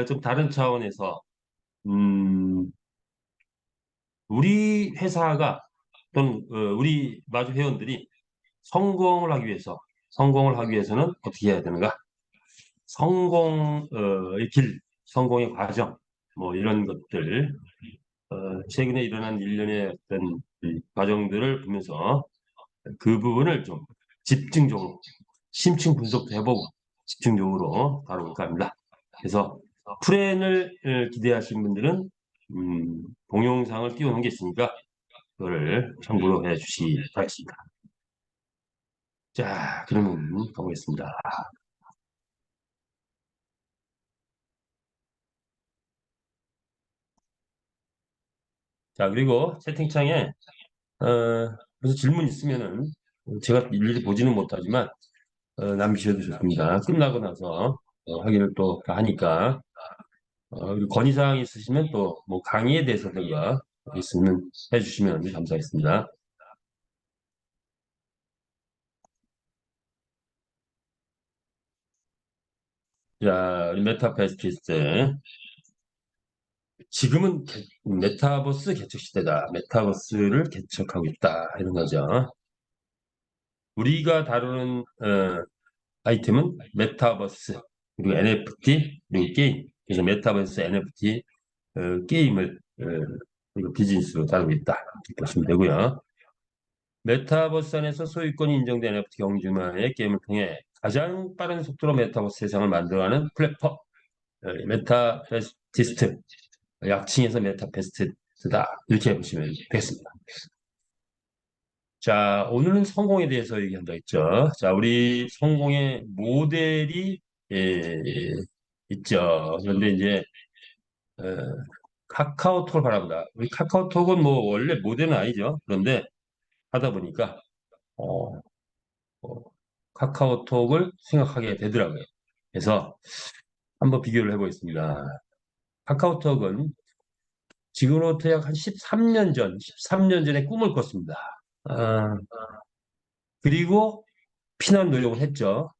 좀 다른 차원에서 음, 우리 회사가 또는 우리 마주 회원들이 성공을 하기 위해서 성공을 하기 위해서는 어떻게 해야 되는가? 성공의 길, 성공의 과정, 뭐 이런 것들 최근에 일어난 일련의 어떤 이 과정들을 보면서 그 부분을 좀 집중적으로 심층 분석도 해보고 집중적으로 다뤄볼까 합니다. 그래서 프렌을 기대하시는 분들은 동영상을 띄워놓은 게 있으니까 그거를 참고로 해주시기 바랍니다. 자, 그러면 가보겠습니다. 자, 그리고 채팅창에 어, 무슨 질문 있으면은 제가 일일이 보지는 못하지만 남기셔도 좋습니다. 끝나고 나서 확인을 또 하니까 그리고 건의사항 있으시면 또 뭐 강의에 대해서든가 있으면 해주시면 감사하겠습니다. 자, 우리 메타페스티스. 지금은 메타버스 개척 시대다. 메타버스를 개척하고 있다. 이런 거죠. 우리가 다루는 아이템은 메타버스, 그리고 NFT, 그리고 게임. 그래서 메타버스 NFT 게임을 그리고 비즈니스로 다루고 있다. 이렇게 보시면 되고요. 메타버스 안에서 소유권이 인정된 NFT 경주만의 게임을 통해 가장 빠른 속도로 메타버스 세상을 만들어가는 플랫폼, 메타베스티스트, 약칭해서 메타베스트다. 이렇게 보시면 되겠습니다. 자, 오늘은 성공에 대해서 얘기한다 했죠. 자, 우리 성공의 모델이 있죠. 그런데 이제 어, 카카오톡을 바랍니다. 우리 카카오톡은 뭐 원래 모델은 아니죠. 그런데 하다 보니까 어, 어, 카카오톡을 생각하게 되더라고요. 그래서 한번 비교를 해보겠습니다. 카카오톡은 지금으로부터 약 한 13년 전, 13년 전에 꿈을 꿨습니다. 아, 그리고 피난 노력을 했죠.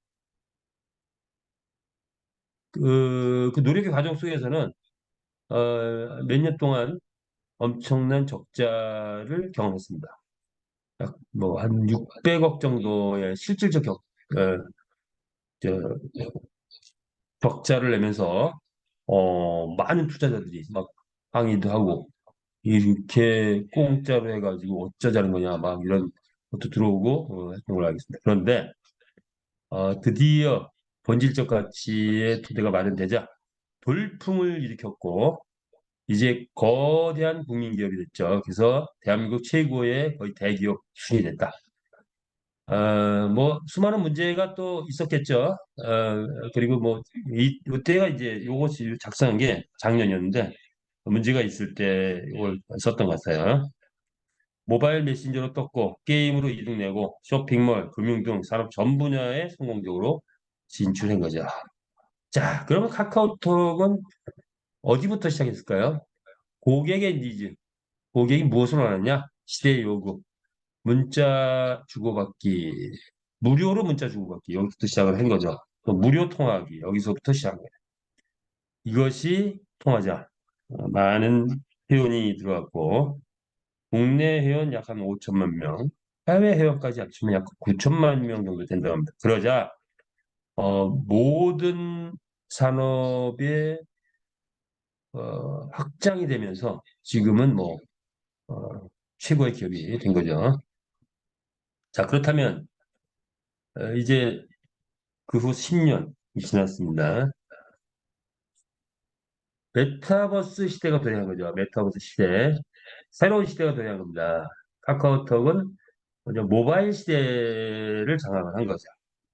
그 노력의 과정 속에서는 몇 년 동안 엄청난 적자를 경험했습니다. 약 뭐 한 600억 정도의 실질적 저, 적자를 내면서 많은 투자자들이 막 항의도 하고 이렇게 공짜로 해가지고 어쩌자는 거냐 막 이런 것도 들어오고 했던 걸로 알겠습니다. 그런데 드디어 본질적 가치의 토대가 마련되자 돌풍을 일으켰고 이제 거대한 국민 기업이 됐죠. 그래서 대한민국 최고의 거의 대기업 수준이 됐다. 뭐 수많은 문제가 또 있었겠죠. 그리고 뭐 이때가 이제 요것이 작성한 게 작년이었는데 문제가 있을 때 이걸 썼던 것 같아요. 모바일 메신저로 떴고 게임으로 이득 내고 쇼핑몰, 금융 등 산업 전 분야에 성공적으로 진출한 거죠. 자, 그러면 카카오톡은 어디부터 시작했을까요? 고객의 니즈, 고객이 무엇을 원하느냐? 시대의 요구, 문자 주고받기, 무료로 문자 주고받기 여기부터 시작을 한 거죠. 또 무료 통화하기 여기서부터 시작해요. 이것이 통하자 많은 회원이 들어왔고 국내 회원 약 한 5천만 명, 해외 회원까지 합치면 약 9천만 명 정도 된다고 합니다. 그러자 모든 산업의 확장이 되면서 지금은 뭐 어, 최고의 기업이 된 거죠. 자, 그렇다면 이제 그 후 10년이 지났습니다. 메타버스 시대가 도래한 거죠. 메타버스 시대. 새로운 시대가 도래한 겁니다. 카카오톡은 먼저 모바일 시대를 장악을 한 거죠.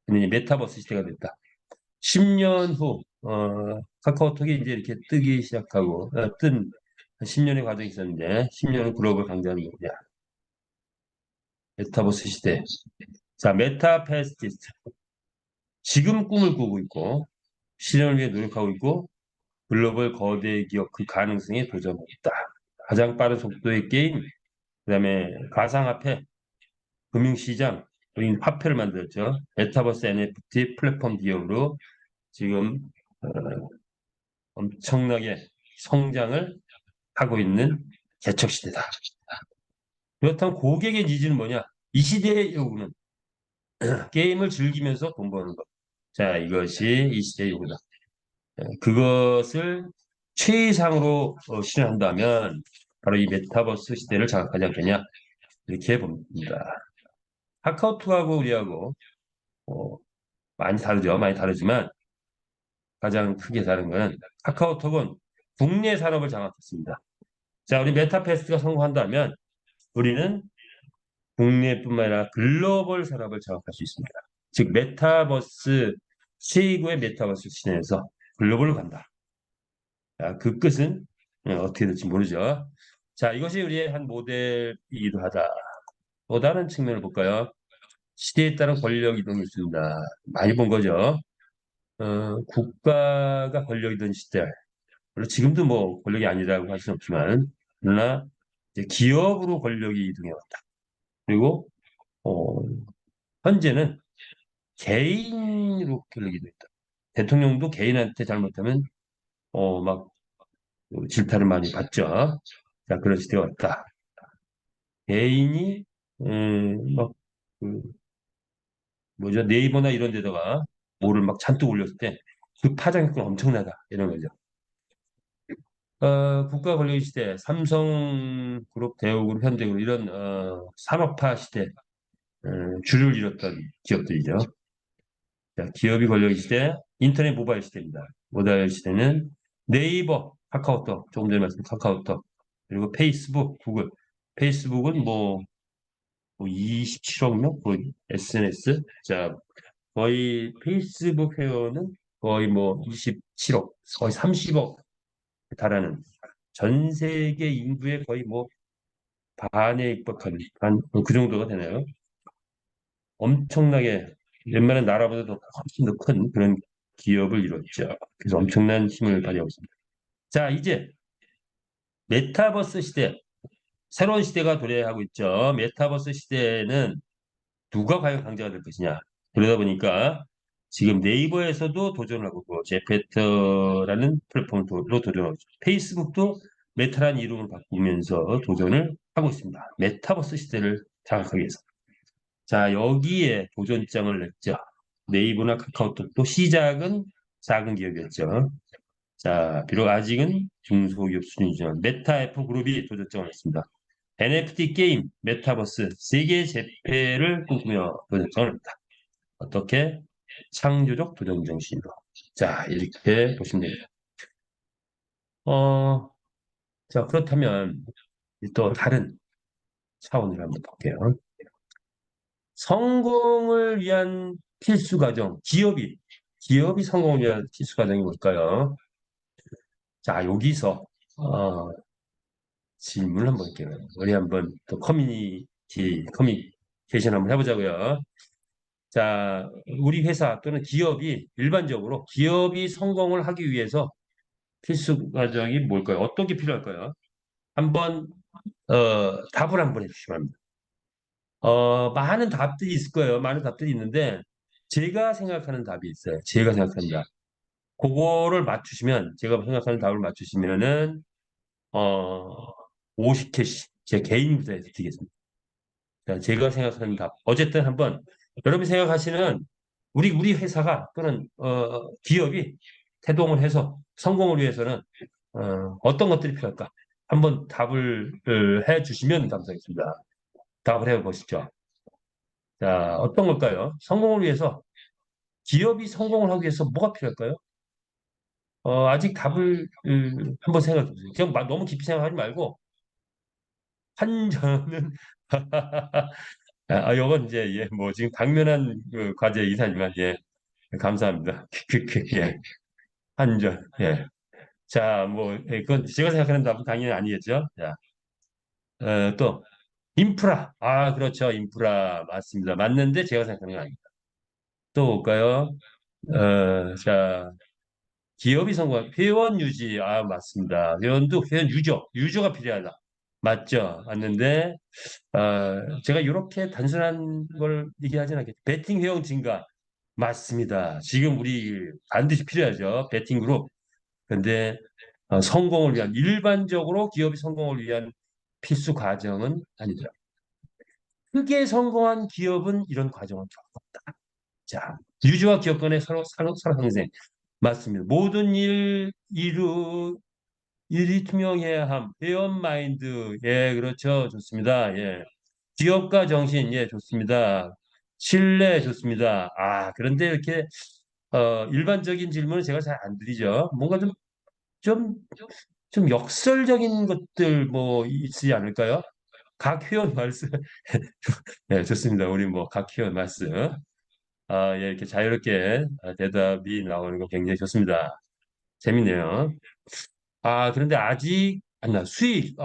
근데 이제 메타버스 시대가 됐다. 10년 후, 카카오톡이 이제 이렇게 뜨기 시작하고, 뜬 10년의 과정이 있었는데, 10년은 글로벌 강자는 뭐냐. 메타버스 시대. 자, 메타페스티스트. 지금 꿈을 꾸고 있고, 실현을 위해 노력하고 있고, 글로벌 거대 기업 그 가능성에 도전하고 있다. 가장 빠른 속도의 게임, 그다음에 가상화폐, 금융시장, 우리 화폐를 만들었죠. 메타버스 NFT 플랫폼 기업으로 지금 어, 엄청나게 성장을 하고 있는 개척 시대다. 그렇다면 고객의 니즈는 뭐냐? 이 시대의 요구는 게임을 즐기면서 돈 버는 것. 자, 이것이 이 시대의 요구다. 그것을 최이상으로 실현한다면 바로 이 메타버스 시대를 장악하지 않겠냐? 이렇게 봅니다. 카카오톡하고 우리하고 어, 많이 다르죠. 많이 다르지만 가장 크게 다른 것은 카카오톡은 국내 산업을 장악했습니다. 자, 우리 메타패스트가 성공한다면 우리는 국내뿐만 아니라 글로벌 산업을 장악할 수 있습니다. 즉 메타버스 최고의 메타버스 시대에서 글로벌로 간다. 자, 그 끝은 어떻게 될지 모르죠. 자, 이것이 우리의 한 모델이기도 하다. 또 다른 측면을 볼까요? 시대에 따른 권력 이동이 있습니다. 많이 본 거죠. 국가가 권력이던 시대, 물론 지금도 뭐 권력이 아니라고 할 수는 없지만, 그러나 이제 기업으로 권력이 이동해 왔다. 그리고 어, 현재는 개인으로 권력이 이동했다. 대통령도 개인한테 잘못하면 막 질타를 많이 받죠. 자, 그런 시대가 왔다. 개인이 막 그, 뭐죠? 네이버나 이런 데다가 뭐를 막 잔뜩 올렸을 때 그 파장이 엄청나다 이런 거죠. 국가 권력 시대, 삼성그룹, 대우그룹, 현대그룹 이런 산업화 시대 줄을 이뤘던 기업들이죠. 자, 기업이 권력 시대, 인터넷 모바일 시대입니다. 모바일 시대는 네이버, 카카오톡, 조금 전에 말씀드린 카카오톡, 그리고 페이스북, 구글. 페이스북은 뭐 27억 명? 뭐 SNS? 자, 거의 페이스북 회원은 거의 뭐 27억, 거의 30억 달하는 전 세계 인구의 거의 뭐 반에 육박하는 그 정도가 되나요? 엄청나게 웬만한 나라보다 더 훨씬 더 큰 그런 기업을 이뤘죠. 그래서 엄청난 힘을 발휘하고 있습니다. 자, 이제 메타버스 시대, 새로운 시대가 도래하고 있죠. 메타버스 시대는 누가 과연 강자가 될 것이냐. 그러다 보니까 지금 네이버에서도 도전을 하고 있고, 제페터라는 플랫폼으로 도전하고 있죠. 페이스북도 메타라는 이름을 바꾸면서 도전을 하고 있습니다. 메타버스 시대를 장악하기 위해서. 자, 여기에 도전장을 냈죠. 네이버나 카카오톡도 시작은 작은 기업이었죠. 자, 비록 아직은 중소기업 수준이지만 메타 애플 그룹이 도전장을 냈습니다. NFT 게임, 메타버스 세계 재패를 꿈꾸며 도전장을 냈다. 어떻게? 창조적 도전 정신으로. 자, 이렇게 보시면 됩니다. 어, 자, 그렇다면 또 다른 차원으로 한번 볼게요. 성공을 위한 필수 과정, 기업이 성공을 위한 필수 과정이 뭘까요? 자, 여기서 질문을 한번 할게요. 우리 한번 또 커뮤니케이션 한번 해보자고요. 자, 우리 회사 또는 일반적으로 기업이 성공을 하기 위해서 필수 과정이 뭘까요? 어떤 게 필요할까요? 한번 답을 한번 해주시기 바랍니다. 많은 답들이 있을 거예요. 많은 답들이 있는데 제가 생각하는 답이 있어요. 제가 생각하는 답. 그거를 맞추시면 제가 생각하는 답을 맞추시면은 어 50캐시 제 개인 부자에서 드리겠습니다. 자, 제가 생각하는 답. 어쨌든 한번 여러분이 생각하시는 우리 회사가 또는 기업이 태동을 해서 성공을 위해서는 어떤 것들이 필요할까? 한번 답을 해 주시면 감사하겠습니다. 답을 해 보시죠. 자, 어떤 걸까요? 성공을 위해서 기업이 성공을 하기 위해서 뭐가 필요할까요? 아직 답을 한번 생각해 보세요. 그냥 너무 깊이 생각하지 말고 한전은 이건 이제 뭐 지금 당면한 그 과제 이사지만 감사합니다. 예, 한전 자, 뭐 그건 제가 생각하는 답은 당연히 아니겠죠. 자, 또 인프라 그렇죠. 인프라 맞습니다. 맞는데 제가 생각하는 건 아닙니다. 또 볼까요? 자, 기업이 성공한 회원 유지 맞습니다. 회원 유저가 필요하다. 맞죠? 맞는데 제가 이렇게 단순한 걸 얘기하진 않겠죠. 베팅 회원 증가 맞습니다. 지금 우리 반드시 필요하죠. 베팅 그룹 근데 성공을 위한 일반적으로 기업이 성공을 위한 필수 과정은 아니더라. 크게 성공한 기업은 이런 과정을 겪었다. 자, 유지와 기업 간의 서로 상생. 맞습니다. 모든 일이 투명해야 함. 회원 마인드. 예, 그렇죠. 좋습니다. 예. 기업가 정신. 예, 좋습니다. 신뢰 좋습니다. 그런데 이렇게 일반적인 질문은 제가 잘 안 드리죠. 뭔가 좀, 좀 역설적인 것들 뭐 있지 않을까요? 각 회원 말씀. 네, 좋습니다. 우리 뭐 각 회원 말씀. 예, 이렇게 자유롭게 대답이 나오는 거 굉장히 좋습니다. 재밌네요. 그런데 아직 안 나. 수익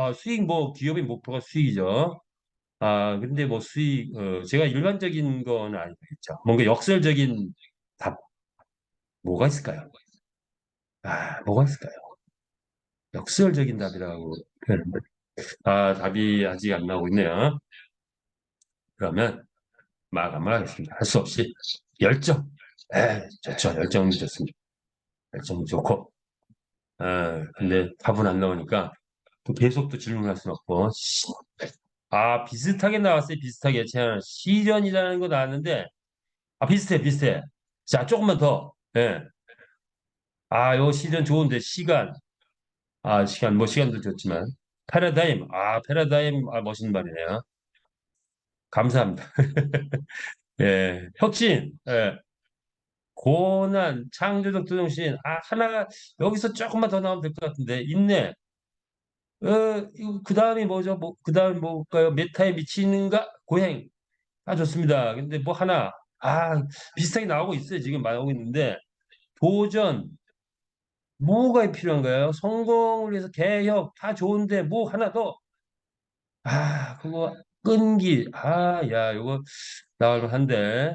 뭐 기업의 목표가 수익이죠. 근데 뭐 제가 일반적인 거는 아니겠죠. 뭔가 역설적인 답, 뭐가 있을까요? 뭐가 있을까요? 역설적인 답이라고 표현합니다. 답이 아직 안 나오고 있네요. 그러면 마감을 하겠습니다. 할 수 없이 열정. 좋죠. 열정이 좋습니다. 열정이 좋고. 근데 답은 안 나오니까 또 계속 또 질문할 수는 없고. 비슷하게 나왔어요. 비슷하게. 제가 시련이라는 거 나왔는데, 비슷해, 비슷해. 자, 조금만 더. 예. 요 시련 좋은데, 시간. 뭐, 시간도 좋지만. 패러다임. 패러다임. 멋있는 말이네요. 감사합니다. 예. 혁신. 예. 고난, 창조적 도정신. 하나가, 여기서 조금만 더 나오면 될 것 같은데, 인내. 그 다음이 뭐죠? 그 다음 뭘까요? 메타에 미치는가? 고행. 좋습니다. 근데 뭐 하나, 비슷하게 나오고 있어요. 지금 나오고 있는데, 도전, 뭐가 필요한가요? 성공을 위해서 개혁, 다 좋은데, 뭐 하나 더. 그거, 끈기. 야, 이거 나올 한데.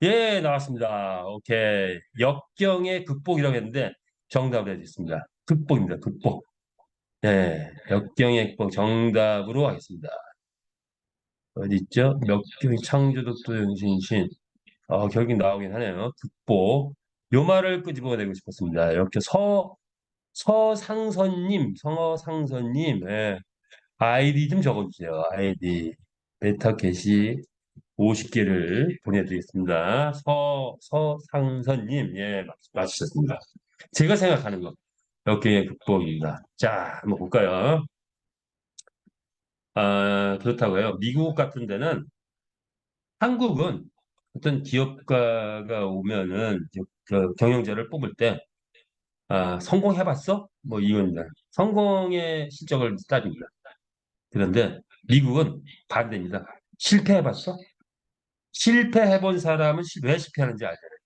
예, 나왔습니다. 오케이. 역경의 극복이라고 했는데, 정답을 해주겠습니다. 극복입니다. 극복. 예, 역경의 극복 정답으로 하겠습니다. 어디 있죠? 역경의 창조적 도전신신. 결국 나오긴 하네요. 극복. 요 말을 끄집어내고 싶었습니다. 이렇게 서상선님, 예. 아이디 좀 적어주세요. 아이디. 베타 게시 50개를 보내드리겠습니다. 서상선님, 예, 맞으셨습니다. 제가 생각하는 거. 역경의 극복입니다. 자, 한번 볼까요? 그렇다고요. 미국 같은 데는 한국은 어떤 기업가가 오면은 그 경영자를 뽑을 때 성공해봤어? 뭐 이겁니다. 성공의 실적을 따집니다. 그런데 미국은 반대입니다. 실패해봤어? 실패해본 사람은 왜 실패하는지 알잖아요.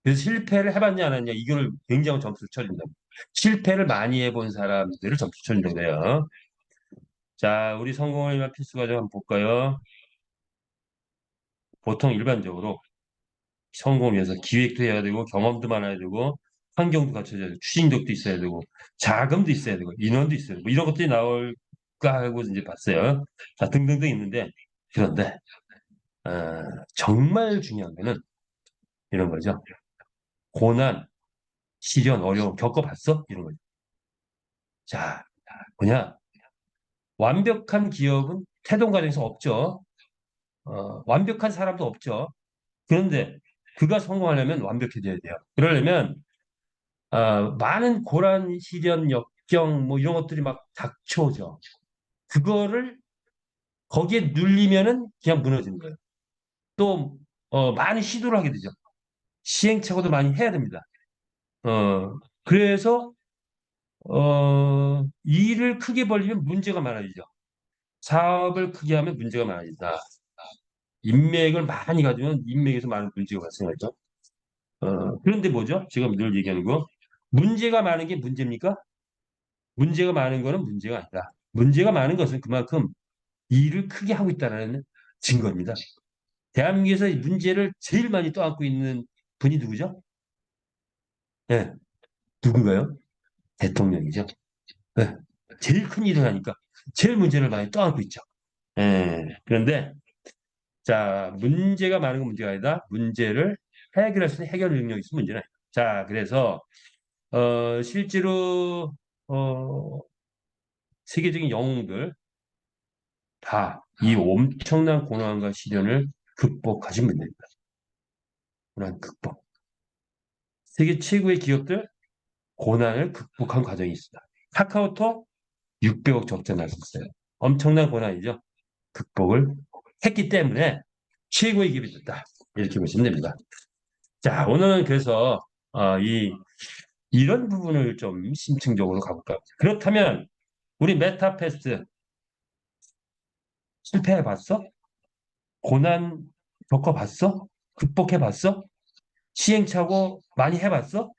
그래서 실패를 해봤냐 안 했냐 이걸 굉장히 점수를 쳐준다. 실패를 많이 해본 사람들을 점수 쳐준다고 해요. 자, 우리 성공을 위한 필수 과정 한번 볼까요? 보통 일반적으로 성공을 위해서 기획도 해야 되고 경험도 많아야 되고 환경도 갖춰져야 되고 추진력도 있어야 되고 자금도 있어야 되고 인원도 있어야 되고 뭐 이런 것들이 나올까 하고 이제 봤어요. 자, 등등등 있는데 그런데 어, 정말 중요한 거는 이런 거죠. 고난, 시련, 어려움 겪어봤어? 이런 거죠. 자, 뭐냐? 완벽한 기업은 태동 과정에서 없죠. 완벽한 사람도 없죠. 그런데 그가 성공하려면 완벽해져야 돼요. 그러려면 많은 고난, 시련, 역경 뭐 이런 것들이 막 닥쳐오죠. 그거를 거기에 눌리면은 그냥 무너지는 거예요. 또 많은 시도를 하게 되죠. 시행착오도 많이 해야 됩니다. 그래서 일을 크게 벌리면 문제가 많아지죠. 사업을 크게 하면 문제가 많아진다. 인맥을 많이 가지면 인맥에서 많은 문제가 발생하죠. 그런데 뭐죠? 제가 늘 얘기하는 거 문제가 많은 게 문제입니까? 문제가 많은 거는 문제가 아니다. 문제가 많은 것은 그만큼 일을 크게 하고 있다는 증거입니다. 대한민국에서 이 문제를 제일 많이 떠안고 있는 분이 누구죠? 네, 누군가요? 대통령이죠. 네, 제일 큰 일을 하니까 제일 문제를 많이 떠안고 있죠. 그런데 자 문제가 많은 건 문제가 아니다. 문제를 해결할 수 있는 해결 능력이 있으면 문제는 아니다. 자, 그래서 실제로 어, 세계적인 영웅들 다 이 엄청난 고난과 시련을 극복하신 분들입니다. 고난 극복. 세계 최고의 기업들 고난을 극복한 과정이 있습니다. 카카오톡 600억 적자 났었어요. 엄청난 고난이죠. 극복을 했기 때문에 최고의 기업이 됐다. 이렇게 보시면 됩니다. 자, 오늘은 그래서 이런 부분을 좀 심층적으로 가볼까. 그렇다면 우리 메타패스트 실패해봤어? 고난 겪어봤어? 극복해봤어? 시행착오 많이 해봤어?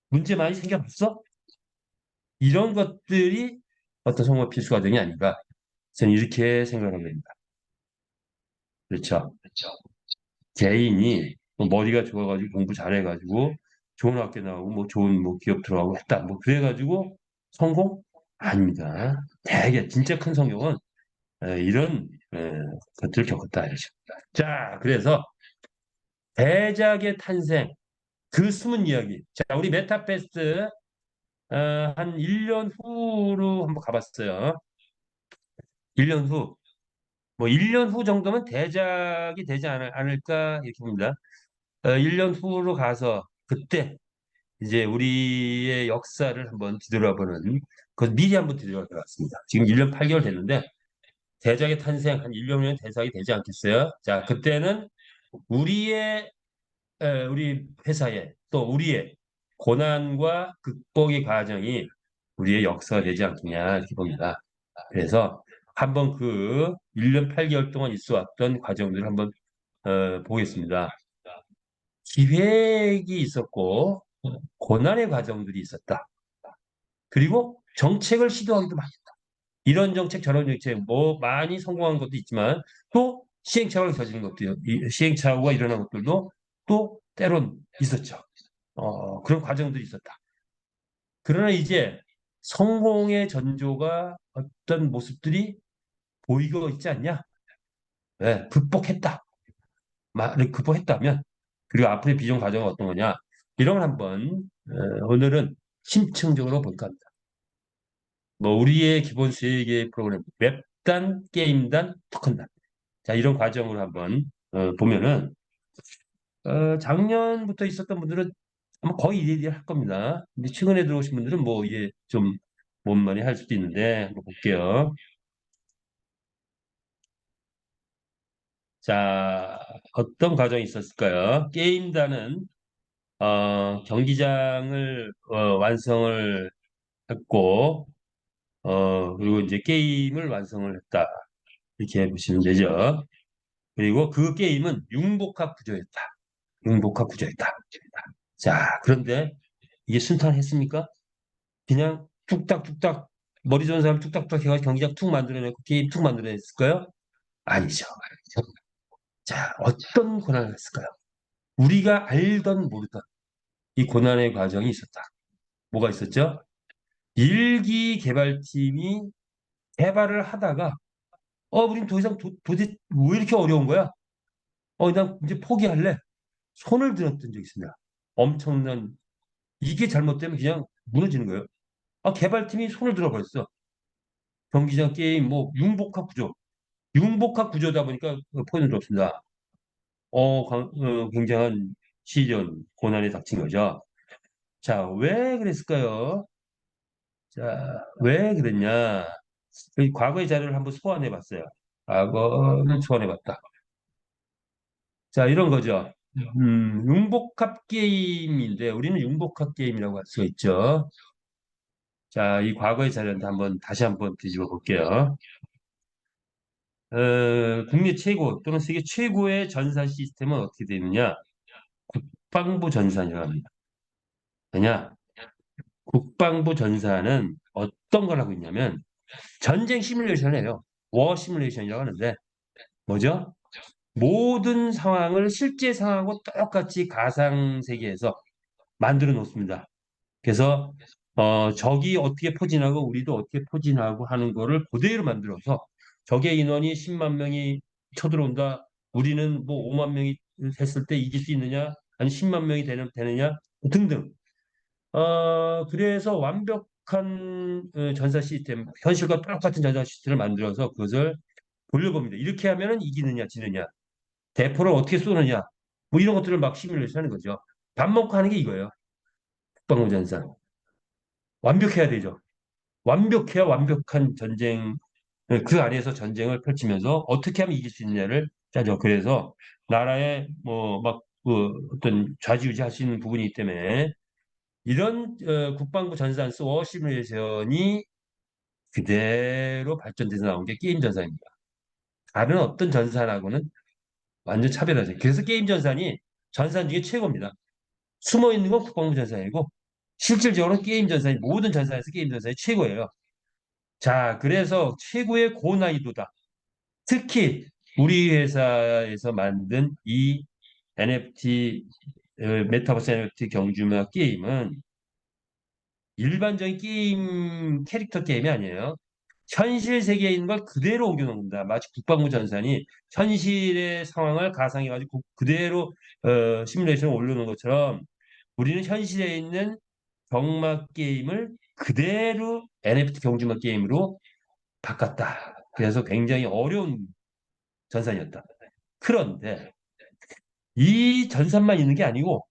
문제 많이 생겨봤어? 이런 것들이 어떤 성공 필수 과정이 아닌가. 저는 이렇게 생각합니다. 그렇죠. 개인이 뭐 머리가 좋아가지고 공부 잘해가지고 좋은 학교 나오고 뭐 좋은 뭐 기업 들어가고 했다. 뭐 그래가지고 성공? 아닙니다. 되게 진짜 큰 성공은 이런 것들을 겪었다. 이죠. 자, 그래서 대작의 탄생, 그 숨은 이야기. 자, 우리 메타페스트 한 1년 후로 한번 가봤어요. 1년 후. 뭐 1년 후 정도면 대작이 되지 않을까 이렇게 봅니다. 1년 후로 가서 그때 이제 우리의 역사를 한번 뒤돌아보는 그 미리 한번 뒤돌아봤습니다. 지금 1년 8개월 됐는데 대작의 탄생 한 1년 후면 대작이 되지 않겠어요? 자, 그때는 우리의 우리 회사에 또 우리의 고난과 극복의 과정이 우리의 역사가 되지 않겠냐 이렇게 봅니다. 그래서 한번 그 1년 8개월 동안 있어 왔던 과정들을 한번 보겠습니다. 기획이 있었고 고난의 과정들이 있었다. 그리고 정책을 시도하기도 많이 했다. 이런 정책 저런 정책 뭐 많이 성공한 것도 있지만 또 시행착오를 저지른 것도 시행착오가 일어난 것들도 또 때론 있었죠. 그런 과정들이 있었다. 그러나 이제 성공의 전조가 어떤 모습들이 보이고 있지 않냐? 네, 극복했다. 말을 극복했다면 그리고 앞으로의 비전 과정은 어떤 거냐? 이런 걸 한번 오늘은 심층적으로 볼까 합니다. 뭐 우리의 기본 세계 프로그램 웹단, 게임단, 토큰단. 자, 이런 과정을 한번 보면은 작년부터 있었던 분들은 아마 거의 이래 할 겁니다. 근데 최근에 들어오신 분들은 뭐 이게 좀 못만이 할 수도 있는데 한번 볼게요. 자, 어떤 과정이 있었을까요? 게임단은 경기장을 완성을 했고 그리고 이제 게임을 완성을 했다. 이렇게 보시면 되죠. 그리고 그 게임은 융복합 구조였다. 융복합 구조였다. 자, 그런데 이게 순탄했습니까? 그냥 뚝딱뚝딱 머리 좋은 사람 뚝딱뚝딱 해가지고 경기장 툭 만들어내고 게임 툭 만들어냈을까요? 아니죠. 자, 어떤 고난을 했을까요? 우리가 알던 모르던 이 고난의 과정이 있었다. 뭐가 있었죠? 일기 개발팀이 개발을 하다가 우린 더 이상 도대체 왜 이렇게 어려운 거야? 난 이제 포기할래. 손을 들었던 적이 있습니다. 엄청난 이게 잘못되면 그냥 무너지는 거예요. 개발팀이 손을 들어버렸어. 경기장 게임 뭐 융복합 구조. 융복합 구조다 보니까 포인트는 없습니다. 굉장한 시련 고난이 닥친 거죠. 자, 왜 그랬을까요? 자, 왜 그랬냐? 그 과거의 자료를 한번 소환해 봤어요. 과거를 소환해 봤다. 자, 이런 거죠. 융복합 게임인데 우리는 융복합 게임이라고 할 수가 있죠. 자, 이 과거의 자료를 한번 다시 한번 뒤집어 볼게요. 국내 최고 또는 세계 최고의 전산 시스템은 어떻게 되느냐? 국방부 전산이라고 합니다. 왜냐? 국방부 전산은 어떤 걸 하고 있냐면 전쟁 시뮬레이션을 해요. 워 시뮬레이션이라고 하는데 뭐죠? 모든 상황을 실제 상황하고 똑같이 가상 세계에서 만들어 놓습니다. 그래서 적이 어떻게 포진하고 우리도 어떻게 포진하고 하는 거를 그대로 만들어서 적의 인원이 10만 명이 쳐들어온다. 우리는 뭐 5만 명이 했을 때 이길 수 있느냐? 아니 10만 명이 되느냐? 등등. 그래서 완벽한 전사 시스템, 현실과 똑같은 전사 시스템을 만들어서 그것을 돌려봅니다. 이렇게 하면은 이기느냐, 지느냐, 대포를 어떻게 쏘느냐, 뭐 이런 것들을 막 시뮬레이션 하는 거죠. 밥 먹고 하는 게 이거예요. 국방부 전사. 완벽해야 되죠. 완벽해야 완벽한 전쟁, 그 안에서 전쟁을 펼치면서 어떻게 하면 이길 수 있느냐를 짜죠. 그래서 나라의 뭐 막 그 어떤 좌지우지 할 수 있는 부분이 있기 때문에 이런 국방부 전산스 워 시뮬레이션이 그대로 발전돼서 나온 게 게임 전산입니다. 다른 어떤 전산하고는 완전 차별하죠. 그래서 게임 전산이 전산 중에 최고입니다. 숨어 있는 건 국방부 전산이고 실질적으로 게임 전산이 모든 전산에서 게임 전산이 최고예요. 자, 그래서 최고의 고난이도다. 특히 우리 회사에서 만든 이 NFT 메타버스 NFT 경주마 게임은 일반적인 게임 캐릭터 게임이 아니에요. 현실 세계에 있는 걸 그대로 옮겨놓은 겁니다. 마치 국방부 전산이 현실의 상황을 가상해가지고 그대로 시뮬레이션을 올려놓은 것처럼 우리는 현실에 있는 경마 게임을 그대로 NFT 경주마 게임으로 바꿨다. 그래서 굉장히 어려운 전산이었다. 그런데 이 전산만 있는 게 아니고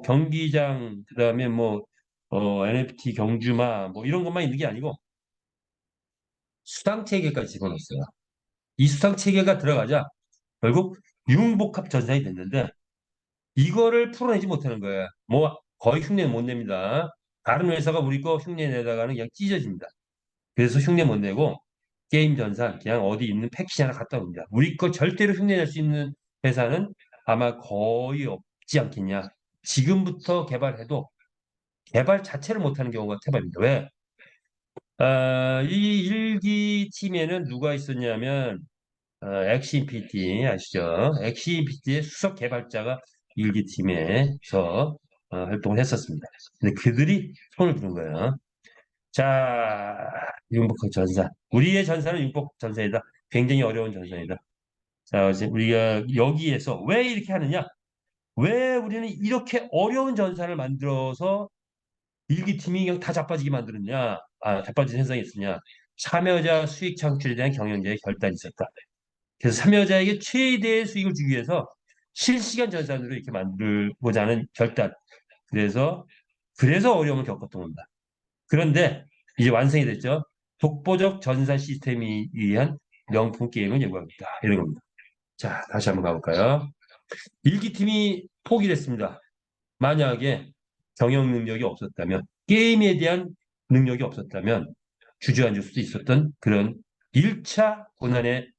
경기장 그다음에 뭐 NFT 경주마 뭐 이런 것만 있는 게 아니고 수당 체계까지 집어넣었어요. 이 수당 체계가 들어가자 결국 융복합 전산이 됐는데 이거를 풀어내지 못하는 거예요. 뭐 거의 흉내 못 냅니다. 다른 회사가 우리 거 흉내 내다가는 그냥 찢어집니다. 그래서 흉내 못 내고 게임 전산 그냥 어디 있는 패키지 하나 갖다 옵니다. 우리 거 절대로 흉내 낼 수 있는 회사는 아마 거의 없지 않겠냐. 지금부터 개발해도 개발 자체를 못하는 경우가 태반입니다. 왜? 이 일기 팀에는 누가 있었냐면 엑신 PT 아시죠? 엑신 PT의 수석 개발자가 일기 팀에서 활동을 했었습니다. 근데 그들이 손을 부른 거예요. 자, 융복합 전사. 우리의 전사는 융복합 전사이다. 굉장히 어려운 전사이다. 자, 이제 우리가 여기에서 왜 이렇게 하느냐? 왜 우리는 이렇게 어려운 전사를 만들어서 일기팀이 그냥 다 자빠지게 만들었냐? 자빠진 현상이 있었냐? 참여자 수익 창출에 대한 경영자의 결단이 있었다. 그래서 참여자에게 최대의 수익을 주기 위해서 실시간 전산으로 이렇게 만들고자 하는 결단. 그래서 어려움을 겪었던 겁니다. 그런데 이제 완성이 됐죠. 독보적 전산 시스템이 위한 명품 게임을 연구합니다. 이런 겁니다. 자, 다시 한번 가볼까요? 일기팀이 포기를 했습니다. 만약에 경영 능력이 없었다면, 게임에 대한 능력이 없었다면 주저앉을 수도 있었던 그런 1차 고난의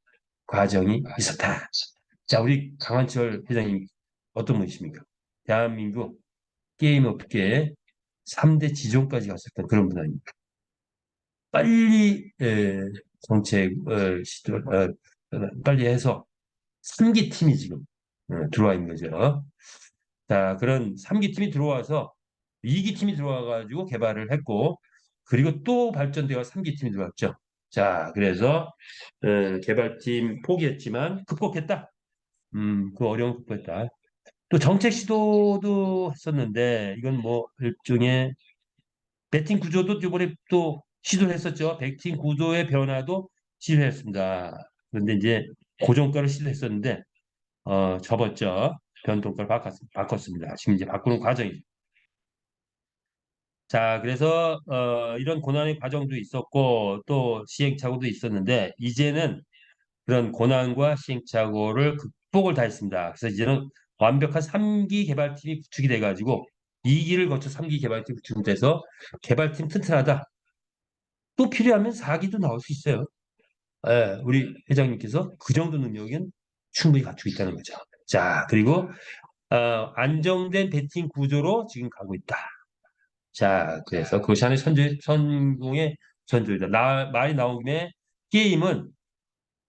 과정이 있었다. 자, 우리 강한철 회장님 어떤 분이십니까? 대한민국 게임 업계에 3대 지존까지 갔었던 그런 분 아닙니까? 빨리 정책을 빨리 해서 3기 팀이 지금 들어와 있는 거죠. 자, 그런 3기 팀이 들어와서 2기 팀이 들어와가지고 개발을 했고, 그리고 또 발전되어 3기 팀이 들어왔죠. 자, 그래서 개발팀 포기했지만 극복했다. 그 어려운 극복했다. 또 정책 시도도 했었는데 이건 뭐 일종의 배팅 구조도 이번에 또 시도를 했었죠. 배팅 구조의 변화도 시도했습니다. 그런데 이제 고정가를 시도했었는데 접었죠. 변동가를 바꿨습니다. 지금 이제 바꾸는 과정이죠. 자, 그래서 이런 고난의 과정도 있었고 또 시행착오도 있었는데 이제는 그런 고난과 시행착오를 극복을 다 했습니다. 그래서 이제는 완벽한 3기 개발팀이 구축이 돼가지고 2기를 거쳐 3기 개발팀이 구축돼서 개발팀 튼튼하다. 또 필요하면 4기도 나올 수 있어요. 예, 우리 회장님께서 그 정도 능력은 충분히 갖추고 있다는 거죠. 자, 그리고 안정된 배팅 구조로 지금 가고 있다. 자, 그래서 그것이 하나의 성공의 전조이다. 말이 나온 김에 게임은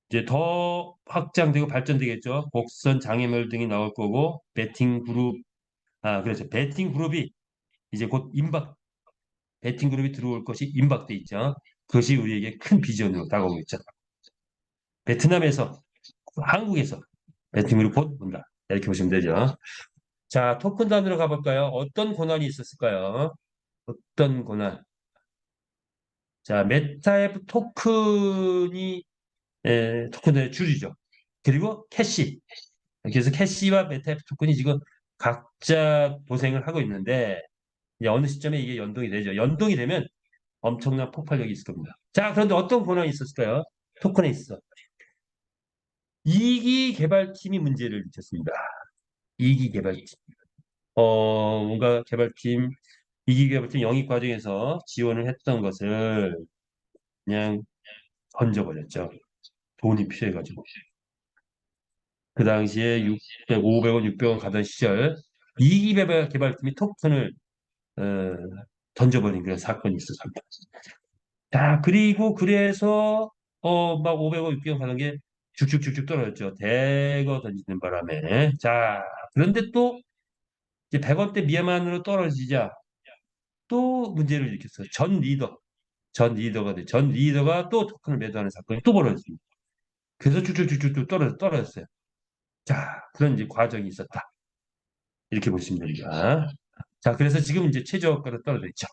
이제 더 확장되고 발전되겠죠. 곡선, 장애물 등이 나올 거고, 배팅 그룹, 그렇죠. 배팅 그룹이 이제 곧 배팅 그룹이 들어올 것이 임박돼 있죠. 그것이 우리에게 큰 비전으로 다가오고 있죠. 베트남에서, 한국에서 배팅 그룹 곧 온다. 이렇게 보시면 되죠. 자, 토큰 단으로 가볼까요? 어떤 권한이 있었을까요? 어떤 권한? 자, 메타F 토큰이 토큰의 줄이죠. 그리고 캐시. 그래서 캐시와 메타F 토큰이 지금 각자 도생을 하고 있는데 이제 어느 시점에 이게 연동이 되죠. 연동이 되면 엄청난 폭발력이 있을 겁니다. 자, 그런데 어떤 권한이 있었을까요? 토큰에 있어. 이기 개발팀이 문제를 일으켰습니다. 이기 개발팀. 뭔가 개발팀, 이기 개발팀 영입 과정에서 지원을 했던 것을 그냥 던져버렸죠. 돈이 필요해가지고. 그 당시에 600, 500원, 600원 가던 시절 이기 개발팀이 토큰을 어, 던져버린 그런 사건이 있었습니다. 자, 그리고 그래서 막 500원, 600원 가는 게 쭉쭉쭉쭉 떨어졌죠. 대거 던지는 바람에. 자, 그런데 또 이제 100원대 미만으로 떨어지자 또 문제를 일으켰어요. 전 리더가 또 토큰을 매도하는 사건이 또 벌어졌습니다. 그래서 쭉쭉쭉쭉 떨어졌어요. 자, 그런 이제 과정이 있었다. 이렇게 보시면 됩니다. 자, 그래서 지금 이제 최저가로 떨어져 있죠.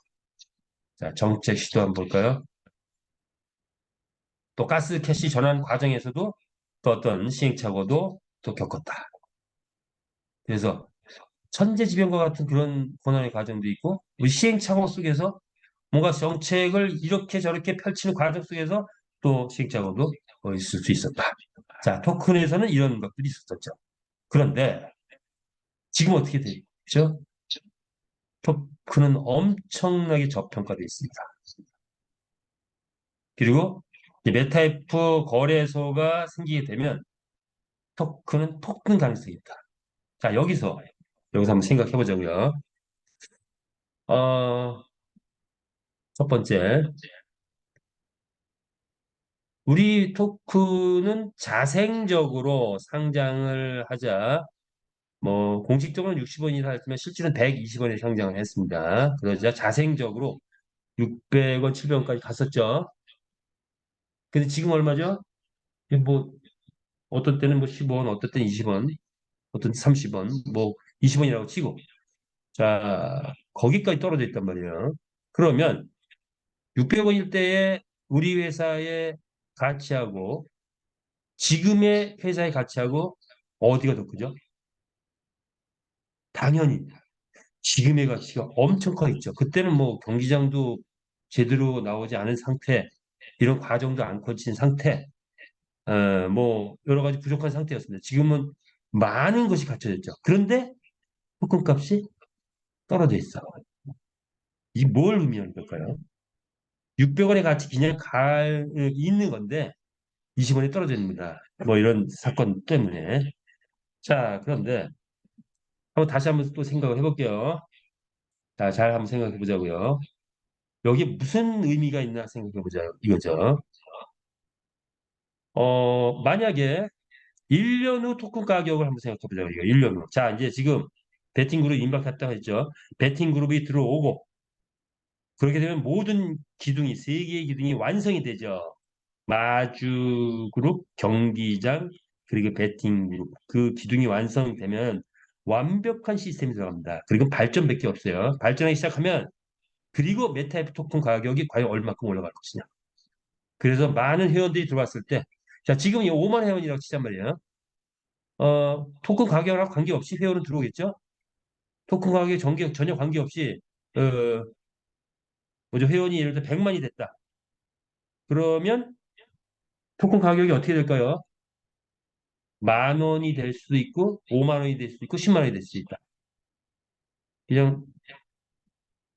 자, 정책 시도 한번 볼까요? 또 가스 캐시 전환 과정에서도 또 어떤 시행착오도 또 겪었다. 그래서 천재지변과 같은 그런 고난의 과정도 있고, 우리 시행착오 속에서 뭔가 정책을 이렇게 저렇게 펼치는 과정 속에서 또 시행착오도 있을 수 있었다. 자, 토큰에서는 이런 것들이 있었죠. 그런데 지금 어떻게 됐죠? 토큰은 엄청나게 저평가되어 있습니다. 그리고 메타이프 거래소가 생기게 되면 토큰은 토큰 가능성이 있다. 자, 여기서 한번 생각해 보자고요. 어, 첫 번째, 우리 토큰은 자생적으로 상장을 하자. 뭐 공식적으로는 60원이라 했지만 실질은 120원에 상장을 했습니다. 그러자 자생적으로 600원, 700원까지 갔었죠. 근데 지금 얼마죠? 뭐 어떤 때는 뭐 15원, 어떤 때는 20원, 어떤 때 30원, 뭐 20원이라고 치고 자 거기까지 떨어져 있단 말이에요. 그러면 600원일 때의 우리 회사의 가치하고 지금의 회사의 가치하고 어디가 더 크죠? 당연히 지금의 가치가 엄청 커 있죠. 그때는 뭐 경기장도 제대로 나오지 않은 상태, 이런 과정도 안 거친 상태, 뭐 여러 가지 부족한 상태였습니다. 지금은 많은 것이 갖춰졌죠. 그런데 토큰 값이 떨어져 있어. 이 뭘 의미하는 걸까요? 600원의 가치 그냥 있는 건데 20원이 떨어져 있습니다. 뭐 이런 사건 때문에. 자, 그런데 다시 한번 또 생각을 해볼게요. 자, 잘 한번 생각해 보자고요. 여기에 무슨 의미가 있나 생각해 보자 이거죠. 만약에 1년 후 토큰 가격을 한번 생각해 보자고요. 이거 1년 후. 자, 이제 지금 베팅그룹 임박했다고 했죠. 베팅그룹이 들어오고 그렇게 되면 모든 기둥이 세 개의 기둥이 완성이 되죠. 마주그룹, 경기장, 그리고 베팅그룹 그 기둥이 완성되면 완벽한 시스템이 들어갑니다. 그리고 발전밖에 없어요. 발전하기 시작하면 그리고 메타F 토큰 가격이 과연 얼마큼 올라갈 것이냐. 그래서 많은 회원들이 들어왔을 때, 자, 지금 이 5만 회원이라고 치잔 말이에요. 토큰 가격하고 관계없이 회원은 들어오겠죠? 토큰 가격에 전혀 관계없이, 어, 뭐죠? 회원이 예를 들어 100만이 됐다. 그러면 토큰 가격이 어떻게 될까요? 10,000원이 될 수도 있고, 5만 원이 될 수도 있고, 10만 원이 될 수도 있다. 그냥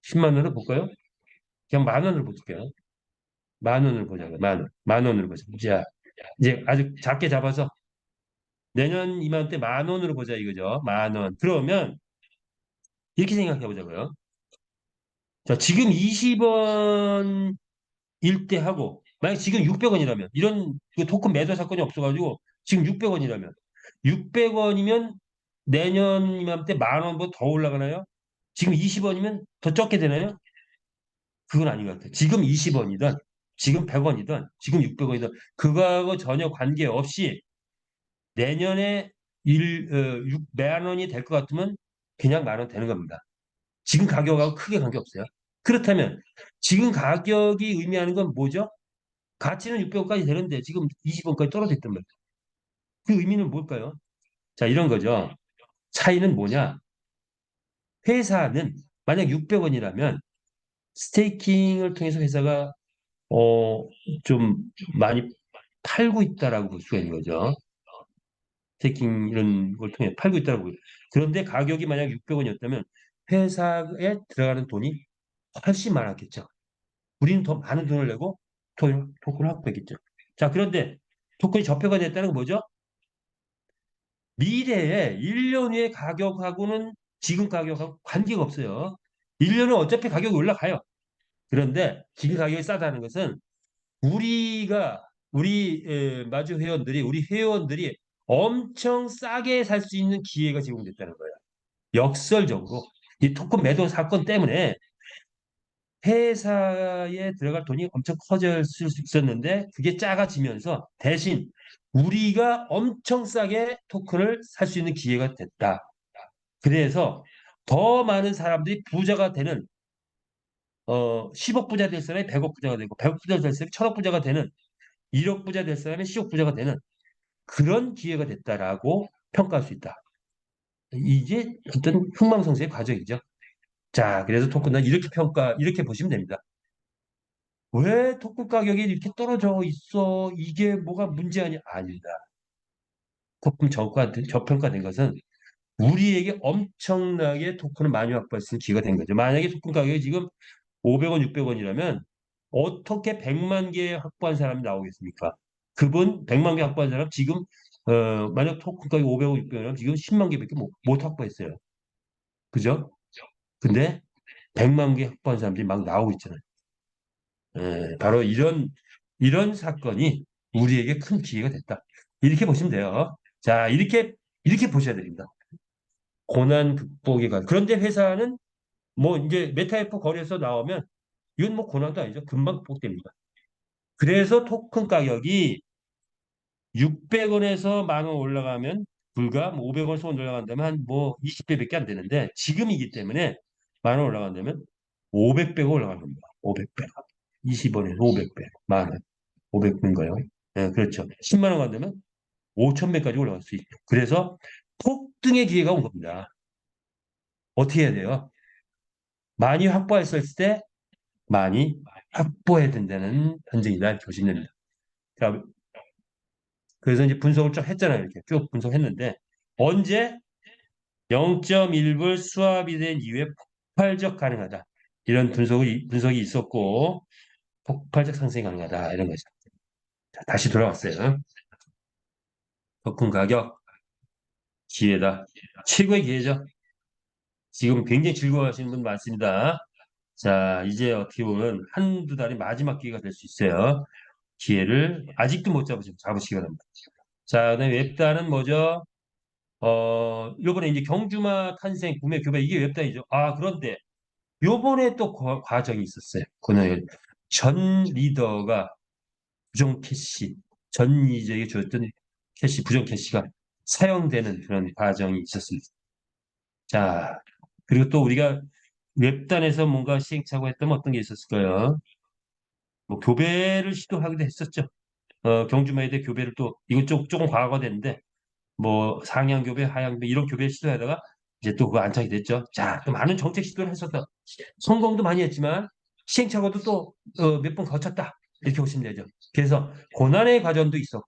10만 원을 볼까요? 그냥 10,000원을 볼게요. 10,000원을 보자고요. 10,000원. 10,000원을 보자. 자, 이제 아주 작게 잡아서 내년 이맘때 10,000원으로 보자 이거죠. 10,000원. 그러면 이렇게 생각해 보자고요. 자, 지금 20원일 때 하고, 만약 지금 600원이라면, 이런 그 토큰 매도 사건이 없어가지고, 지금 600원이라면, 600원이면 내년 이맘때 10,000원보다 더 올라가나요? 지금 20원이면 더 적게 되나요? 그건 아닌 것 같아요. 지금 20원이든, 지금 100원이든, 지금 600원이든, 그거하고 전혀 관계없이 내년에 6만 원이 될 것 같으면 그냥 10,000원 되는 겁니다. 지금 가격하고 크게 관계없어요. 그렇다면 지금 가격이 의미하는 건 뭐죠? 가치는 600원까지 되는데 지금 20원까지 떨어져 있단 말이에요. 그 의미는 뭘까요? 자, 이런 거죠. 차이는 뭐냐? 회사는 만약 600원이라면 스테이킹을 통해서 회사가 어, 좀 많이 팔고 있다라고 볼 수가 있는 거죠. 스테이킹 이런 걸 통해 팔고 있다라고. 그런데 가격이 만약 600원이었다면 회사에 들어가는 돈이 훨씬 많았겠죠. 우리는 더 많은 돈을 내고 토큰을 확보했겠죠. 자, 그런데 토큰이 접표가 됐다는 건 뭐죠? 미래에 1년 후의 가격하고는 지금 가격하고 관계가 없어요. 1년 후 어차피 가격이 올라가요. 그런데 지금 가격이 싸다는 것은 우리 마주 회원들이 우리 회원들이 엄청 싸게 살 수 있는 기회가 제공됐다는 거예요. 역설적으로 이 토큰 매도 사건 때문에 회사에 들어갈 돈이 엄청 커질 수 있었는데 그게 작아지면서 대신 우리가 엄청 싸게 토큰을 살 수 있는 기회가 됐다. 그래서 더 많은 사람들이 부자가 되는 10억 부자 될 사람이 100억 부자가 되고 100억 부자 될 사람이 1000억 부자가 되는 1억 부자 될 사람이 10억 부자가 되는 그런 기회가 됐다라고 평가할 수 있다. 이게 어떤 흥망성쇠의 과정이죠. 자, 그래서 토큰은 이렇게 보시면 됩니다. 왜 토큰 가격이 이렇게 떨어져 있어? 이게 뭐가 문제 아니야? 아니다. 토큰 저평가된 것은 우리에게 엄청나게 토큰을 많이 확보할 수 있는 기회가 된 거죠. 만약에 토큰 가격이 지금 500원, 600원이라면 어떻게 100만 개 확보한 사람이 나오겠습니까? 그분 100만 개 확보한 사람 지금 만약 토큰 가격이 500원, 600원이면 지금 10만 개밖에 못 확보했어요. 그죠? 근데 100만 개 확보한 사람들이 막 나오고 있잖아요. 바로 이런 사건이 우리에게 큰 기회가 됐다. 이렇게 보시면 돼요. 자, 이렇게 보셔야 됩니다. 고난 극복의 관. 그런데 회사는 뭐 이제 메타에프 거래에서 나오면 이건 뭐 고난도 아니죠. 금방 극복됩니다. 그래서 토큰 가격이 600원에서 10,000원 올라가면 불과 뭐 500원에서 올라간다면 한 뭐 20배밖에 안 되는데 지금이기 때문에 10,000원 올라간다면 500배가 올라가는 겁니다. 500배. 20원에서 500배. 10,000원. 500배인가요? 네, 그렇죠. 10만 원 간다면 5,000배까지 올라갈 수 있죠. 그래서 폭등의 기회가 온 겁니다. 어떻게 해야 돼요? 많이 확보했을 때 많이 확보해야 된다는 전쟁이다. 이렇게 보시면 됩니다. 자, 그래서 이제 분석을 쭉 했잖아요. 이렇게 쭉 분석했는데 언제 0.1불 수합이 된 이후에 폭발적 가능하다. 이런 분석이 있었고 폭발적 상승이 가능하다. 이런 거죠. 자, 다시 돌아왔어요. 토큰 가격 기회다. 최고의 기회죠. 지금 굉장히 즐거워하시는 분 많습니다. 자, 이제 어떻게 보면 한두 달이 마지막 기회가 될 수 있어요. 기회를 아직도 못 잡으시기 바랍니다. 자, 그다음에 웹단은 뭐죠? 요번에 이제 경주마 탄생 구매 교배 이게 웹단이죠. 아, 그런데 요번에 또 과정이 있었어요. 그는 전 리더가 부정 캐시, 전 리더에게 줬던 부정 캐시가 사용되는 그런 과정이 있었습니다. 자, 그리고 또 우리가 웹단에서 뭔가 시행착오 했다면 어떤 게 있었을까요? 뭐 교배를 시도하기도 했었죠. 경주마에 대해 교배를 또 이거 조금 과거가 됐는데 뭐 상향 교배, 하향 교배 이런 교배 시도하다가 이제 또 그거 안착이 됐죠. 자, 또 많은 정책 시도를 했었다. 성공도 많이 했지만 시행착오도 또 몇 번 거쳤다. 이렇게 보시면 되죠. 그래서 고난의 과정도 있었고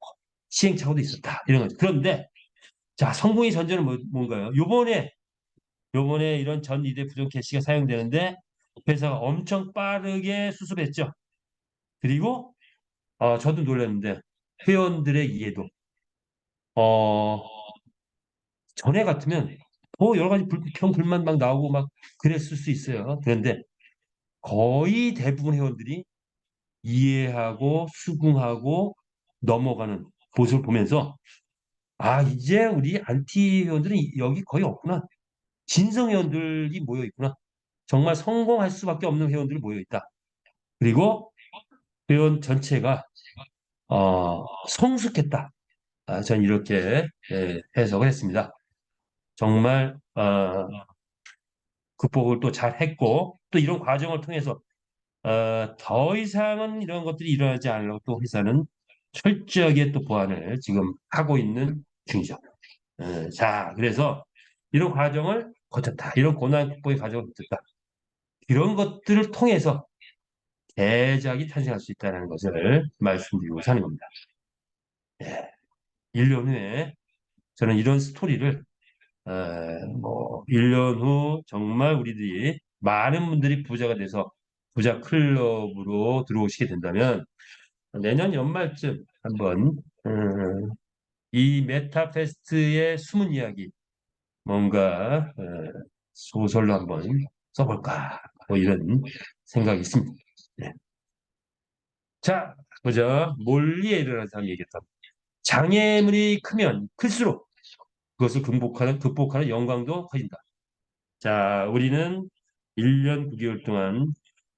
시행착오도 있었다. 이런 거죠. 그런데 자, 성공의 전제는 뭔가요? 요번에 이런 전 이대 부정 캐시가 사용되는데 회사가 엄청 빠르게 수습했죠. 그리고 저도 놀랐는데 회원들의 이해도 어, 전에 같으면 더 여러 가지 불만 막 나오고 막 그랬을 수 있어요. 그런데 거의 대부분 회원들이 이해하고 수긍하고 넘어가는 모습을 보면서 아, 이제 우리 안티 회원들은 여기 거의 없구나. 진성 회원들이 모여 있구나. 정말 성공할 수밖에 없는 회원들이 모여 있다. 그리고 회원 전체가 성숙했다. 전 이렇게 해석을 했습니다. 정말 극복을 또 잘 했고, 또 이런 과정을 통해서 더 이상은 이런 것들이 일어나지 않으려고 또 회사는 철저하게 또 보완을 지금 하고 있는 중이죠. 자, 그래서 이런 과정을 거쳤다. 이런 고난 극복의 과정을 거쳤다. 이런 것들을 통해서 대작이 탄생할 수 있다는 것을 말씀드리고자 하는 겁니다. 예, 1년 후에 저는 이런 스토리를 뭐 1년 후 정말 우리들이 많은 분들이 부자가 돼서 부자 클럽으로 들어오시게 된다면 내년 연말쯤 한번 이 메타페스트의 숨은 이야기 뭔가 소설로 한번 써볼까 뭐 이런 생각이 있습니다. 네. 자, 보자. 몰리에 일어난 사람 얘기했다. 장애물이 크면 클수록 그것을 극복하는 영광도 커진다. 자, 우리는 1년 9개월 동안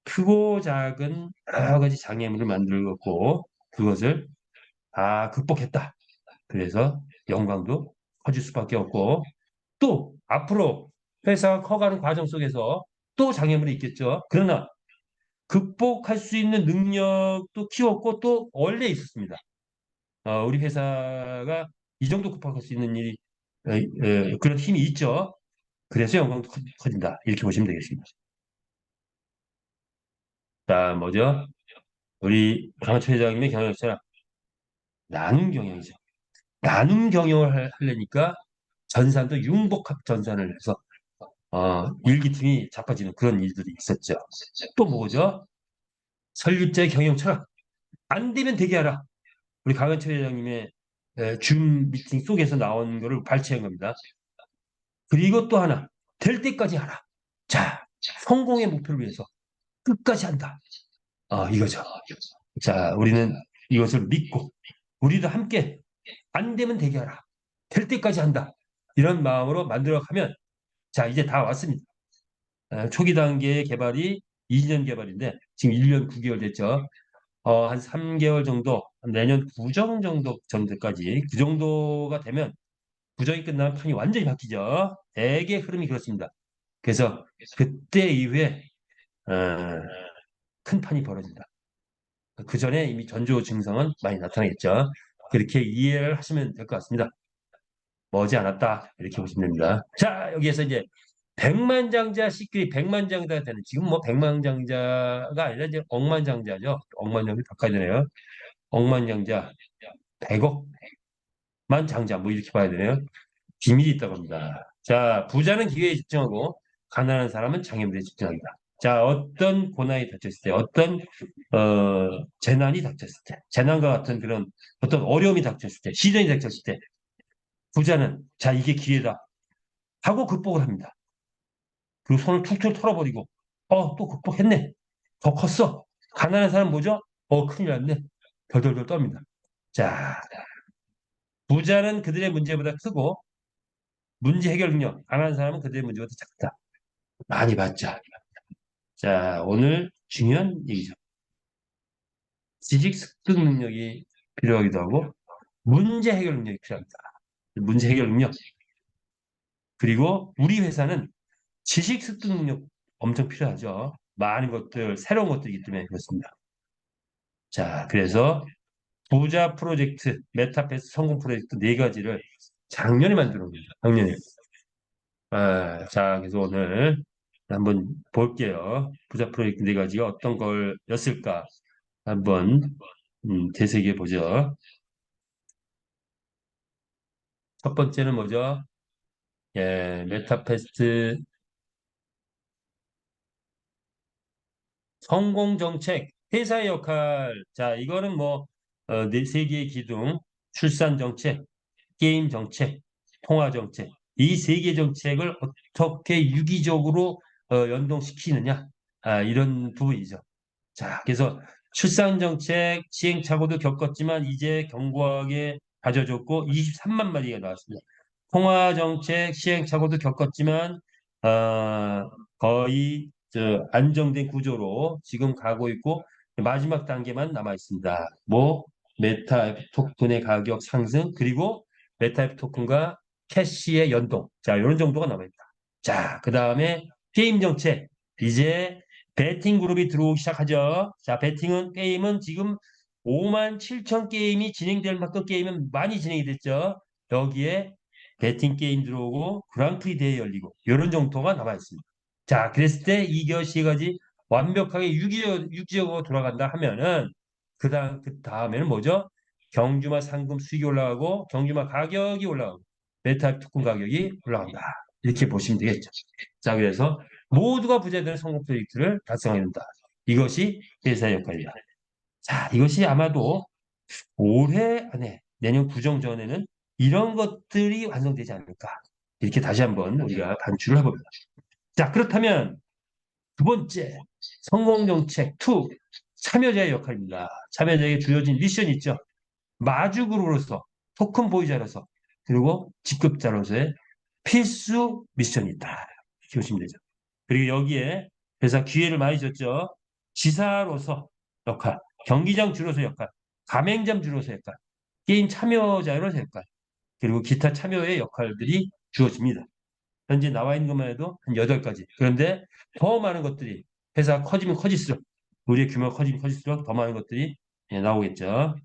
크고 작은 여러 가지 장애물을 만들었고 그것을 다 극복했다. 그래서 영광도 커질 수밖에 없고 또 앞으로 회사가 커가는 과정 속에서 또 장애물이 있겠죠. 그러나 극복할 수 있는 능력도 키웠고 또 원래 있었습니다. 우리 회사가 이 정도 극복할 수 있는 일이 그런 힘이 있죠. 그래서 영광도 커진다. 이렇게 보시면 되겠습니다. 자, 뭐죠? 우리 강철 회장님의 경영처럼 나눔 경영이죠. 나눔 경영을 하려니까 전산도 융복합 전산을 해서 일기팀이 자빠지는 그런 일들이 있었죠. 또 뭐죠? 설립자의 경영 철학. 안 되면 되게 하라. 우리 강은철 회장님의 줌 미팅 속에서 나온 거를 발췌한 겁니다. 그리고 또 하나, 될 때까지 하라. 자, 성공의 목표를 위해서 끝까지 한다. 이거죠. 자, 우리는 이것을 믿고 우리도 함께 안 되면 되게 하라. 될 때까지 한다. 이런 마음으로 만들어가면 자, 이제 다 왔습니다. 초기 단계의 개발이 2년 개발인데 지금 1년 9개월 됐죠. 한 3개월 정도, 내년 구정 정도 정도까지 그 정도가 되면 구정이 끝나면 판이 완전히 바뀌죠. 대개 흐름이 그렇습니다. 그래서 그때 이후에 어, 큰 판이 벌어진다. 그 전에 이미 전조 증상은 많이 나타나겠죠. 그렇게 이해를 하시면 될 것 같습니다. 머지않았다 이렇게 보시면 됩니다. 자, 여기에서 이제 백만장자 시끼리 백만장자가 되는 지금 뭐 백만장자가 아니라 이제 억만장자죠. 억만장자 바꿔야 되네요. 억만장자 100억만 장자 뭐 이렇게 봐야 되네요. 비밀이 있다고 합니다. 자, 부자는 기회에 집중하고 가난한 사람은 장애물에 집중합니다. 자, 어떤 고난이 닥쳤을 때, 어떤 재난이 닥쳤을 때, 재난과 같은 그런 어떤 어려움이 닥쳤을 때, 시련이 닥쳤을 때, 부자는 자, 이게 기회다 하고 극복을 합니다. 그리고 손을 툭툭 털어버리고, 또 극복했네. 더 컸어. 가난한 사람 뭐죠? 큰일 났네. 덜덜덜 떱니다. 자, 부자는 그들의 문제보다 크고, 문제 해결 능력, 가난한 사람은 그들의 문제보다 작다. 많이 봤죠. 자, 오늘 중요한 얘기죠. 지식 습득 능력이 필요하기도 하고, 문제 해결 능력이 필요합니다. 문제 해결 능력. 그리고 우리 회사는 지식 습득 능력 엄청 필요하죠. 많은 것들, 새로운 것들이기 때문에 그렇습니다. 자, 그래서 부자 프로젝트, 메타패스 성공 프로젝트 네 가지를 작년에 만들어 옵니다. 작년에. 자, 그래서 오늘 한번 볼게요. 부자 프로젝트 네 가지가 어떤 걸였을까 한번 되새겨 보죠. 첫 번째는 뭐죠? 예, 메타패스트 성공 정책, 회사의 역할. 자, 이거는 뭐 세 개의 기둥, 출산 정책, 게임 정책, 통화 정책. 이 세 개 정책을 어떻게 유기적으로 연동시키느냐. 이런 부분이죠. 자, 그래서 출산 정책 시행착오도 겪었지만 이제 견고하게 다져졌고 23만 마리가 나왔습니다. 통화 정책 시행착오도 겪었지만 거의 안정된 구조로 지금 가고 있고 마지막 단계만 남아 있습니다. 뭐 메타 토큰의 가격 상승 그리고 메타 토큰과 캐시의 연동. 자, 이런 정도가 남아 있다. 자, 그 다음에 게임 정책. 이제 베팅 그룹이 들어오기 시작하죠. 자, 게임은 지금 5만 7천 게임이 진행될 만큼 게임은 많이 진행이 됐죠. 여기에 베팅 게임 들어오고 그랑프리 대회 열리고 이런 정도가 남아 있습니다. 자, 그랬을 때 이것이 가지 완벽하게 유기적으로 돌아간다 하면은 그 다음에는 뭐죠? 경주마 상금 수익이 올라가고 경주마 가격이 올라가고 메타 토큰 가격이 올라간다. 이렇게 보시면 되겠죠. 자, 그래서 모두가 부자되는 성공 프로젝트를 달성해야 된다. 이것이 회사의 역할이다. 자, 이것이 아마도 올해 안에 내년 구정 전에는 이런 것들이 완성되지 않을까. 이렇게 다시 한번 우리가 단추를 해봅니다. 자, 그렇다면 두 번째, 성공정책 2, 참여자의 역할입니다. 참여자에게 주어진 미션이 있죠. 마주그룹으로서, 토큰 보유자로서, 그리고 직급자로서의 필수 미션이 있다. 이렇게 보시면 되죠. 그리고 여기에 회사 기회를 많이 줬죠. 지사로서 역할, 경기장 주로서 역할, 가맹점 주로서 역할, 게임 참여자로서 역할, 그리고 기타 참여의 역할들이 주어집니다. 현재 나와 있는 것만 해도 한 8가지. 그런데 더 많은 것들이 회사가 커지면 커질수록 우리의 규모가 커지면 커질수록 더 많은 것들이 나오겠죠.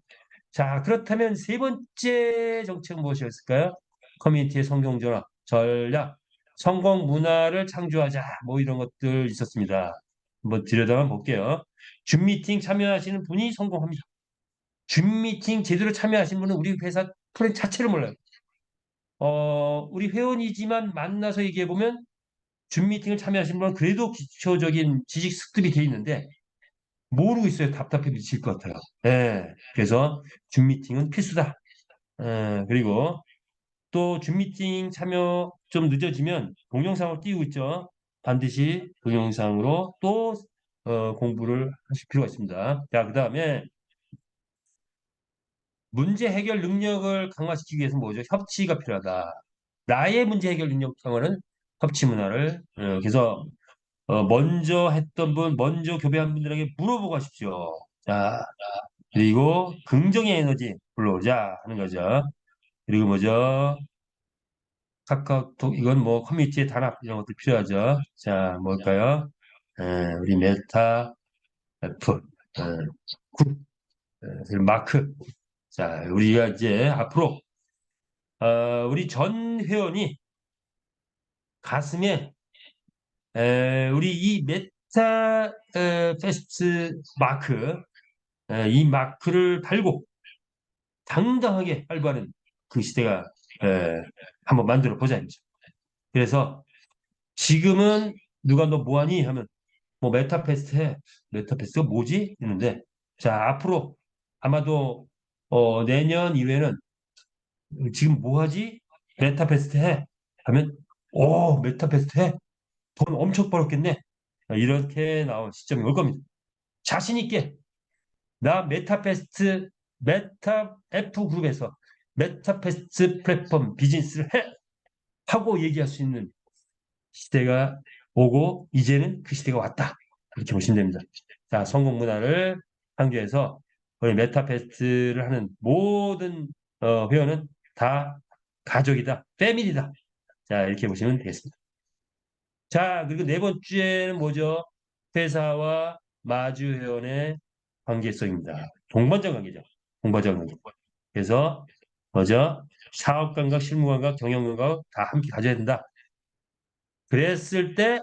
자, 그렇다면 세 번째 정책은 무엇이었을까요? 커뮤니티의 성공 전환, 전략, 성공 문화를 창조하자. 뭐 이런 것들 있었습니다. 한번 들여다만 볼게요. 줌 미팅 참여하시는 분이 성공합니다. 줌 미팅 제대로 참여하신 분은 우리 회사 프로그램 자체를 몰라요. 우리 회원이지만 만나서 얘기해 보면 줌 미팅을 참여하신 분은 그래도 기초적인 지식 습득이 돼 있는데 모르고 있어요. 답답해 미칠 것 같아요. 예. 그래서 줌 미팅은 필수다. 그리고 또 줌 미팅 참여 좀 늦어지면 동영상을 띄우고 있죠. 반드시 동영상으로 또 공부를 하실 필요가 있습니다. 자, 그다음에 문제 해결 능력을 강화시키기 위해서 뭐죠? 협치가 필요하다. 나의 문제 해결 능력 강화는 협치 문화를 그래서 먼저 했던 분, 먼저 교배한 분들에게 물어보고 하십시오. 자, 그리고 긍정의 에너지 불러오자 하는 거죠. 그리고 뭐죠? 카카오톡, 이건 뭐 커뮤니티의 단합 이런 것도 필요하죠. 자, 뭘까요? 우리 메타 F, 굿, 그리고 마크. 자, 우리가 이제 앞으로 우리 전 회원이 가슴에 우리 이 메타 페스트 마크 이 마크를 달고 당당하게 활보하는 그 시대가 에, 한번 만들어 보자 이죠. 그래서 지금은 누가 너 뭐하니 하면 뭐 메타페스트 해. 메타페스트가 뭐지? 이러는데 자 앞으로 아마도 내년 이후에는 지금 뭐하지? 메타페스트 해. 하면 오 메타페스트 해. 돈 엄청 벌었겠네. 이렇게 나온 시점이 올 겁니다. 자신 있게 나 메타 F 그룹에서 메타페스트 플랫폼 비즈니스를 해 하고 얘기할 수 있는 시대가 오고 이제는 그 시대가 왔다. 그렇게 보시면 됩니다. 자, 성공 문화를 창조해서 우리 메타페스트를 하는 모든 회원은 다 가족이다, 패밀리다. 자, 이렇게 보시면 되겠습니다. 자, 그리고 네 번째는 뭐죠? 회사와 마주 회원의 관계성입니다. 동반자 관계죠. 동반자 관계. 그래서 뭐죠? 사업 감각, 실무 감각, 경영 감각 다 함께 가져야 된다. 그랬을 때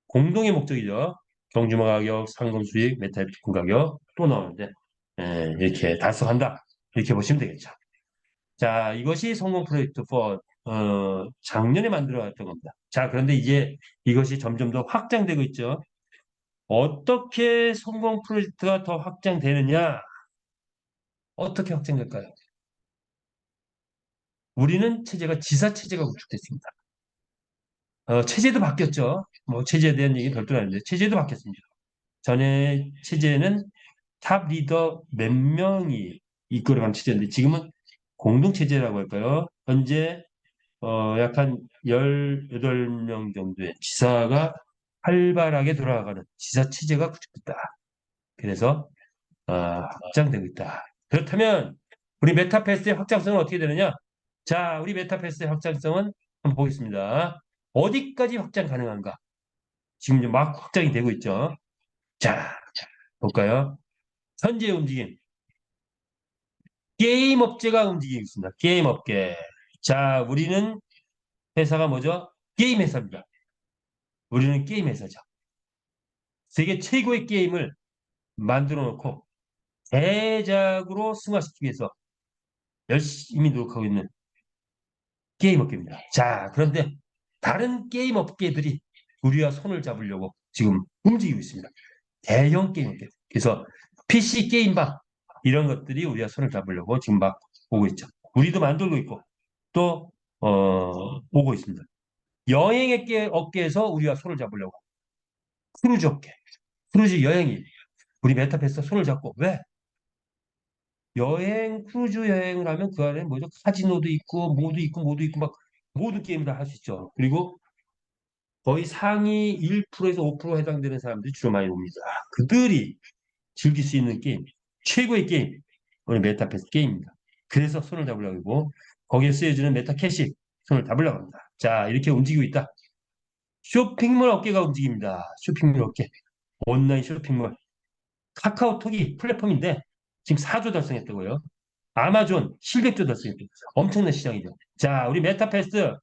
공동의 목적이죠. 경주마 가격, 상금 수익, 메타비트콘 가격 또 나오는데 이렇게 달성한다. 이렇게 보시면 되겠죠. 자, 이것이 성공 프로젝트 4 작년에 만들어왔던 겁니다. 자, 그런데 이제 이것이 점점 더 확장되고 있죠. 어떻게 성공 프로젝트가 더 확장되느냐? 어떻게 확장될까요? 우리는 체제가 지사 체제가 구축됐습니다. 체제도 바뀌었죠. 뭐 체제에 대한 얘기 별도로 하는데 체제도 바뀌었습니다. 전에 체제는 탑 리더 몇 명이 이끌어가는 체제인데 지금은 공동 체제라고 할까요? 현재 약 한 18명 정도의 지사가 활발하게 돌아가는 지사 체제가 구축됐다. 그래서 확장되고 있다. 그렇다면 우리 메타패스의 확장성은 어떻게 되느냐? 자, 우리 메타패스의 확장성은 한번 보겠습니다. 어디까지 확장 가능한가? 지금 이제 막 확장이 되고 있죠. 자, 볼까요? 현재 움직임. 게임 업계가 움직이고 있습니다. 게임 업계. 자, 우리는 회사가 뭐죠? 게임 회사입니다. 우리는 게임 회사죠. 세계 최고의 게임을 만들어 놓고 대작으로 승화시키기 위해서 열심히 노력하고 있는 게임 업계입니다. 자, 그런데 다른 게임 업계들이 우리와 손을 잡으려고 지금 움직이고 있습니다. 대형 게임 업계. 그래서 PC 게임방 이런 것들이 우리와 손을 잡으려고 지금 막 오고 있죠. 우리도 만들고 있고 또 오고 있습니다. 여행 업계에서 우리와 손을 잡으려고 크루즈 업계, 크루즈 여행이 우리 메타버스에서 손을 잡고 왜? 여행 크루즈 여행을 하면 그 안에 뭐죠? 카지노도 있고 뭐도 있고 뭐도 있고 막 모든 게임 다 할 수 있죠. 그리고 거의 상위 1%에서 5% 해당되는 사람들이 주로 많이 옵니다. 그들이 즐길 수 있는 게임, 최고의 게임, 우리 메타버스 게임입니다. 그래서 손을 잡으려고 하고 거기에 쓰여지는 메타캐시 손을 잡으려고 합니다. 자, 이렇게 움직이고 있다. 쇼핑몰 업계가 움직입니다. 쇼핑몰 업계. 온라인 쇼핑몰. 카카오톡이 플랫폼인데 지금 4조 달성했다고요. 아마존 700조 달성했다고. 엄청난 시장이죠. 자, 우리 메타패스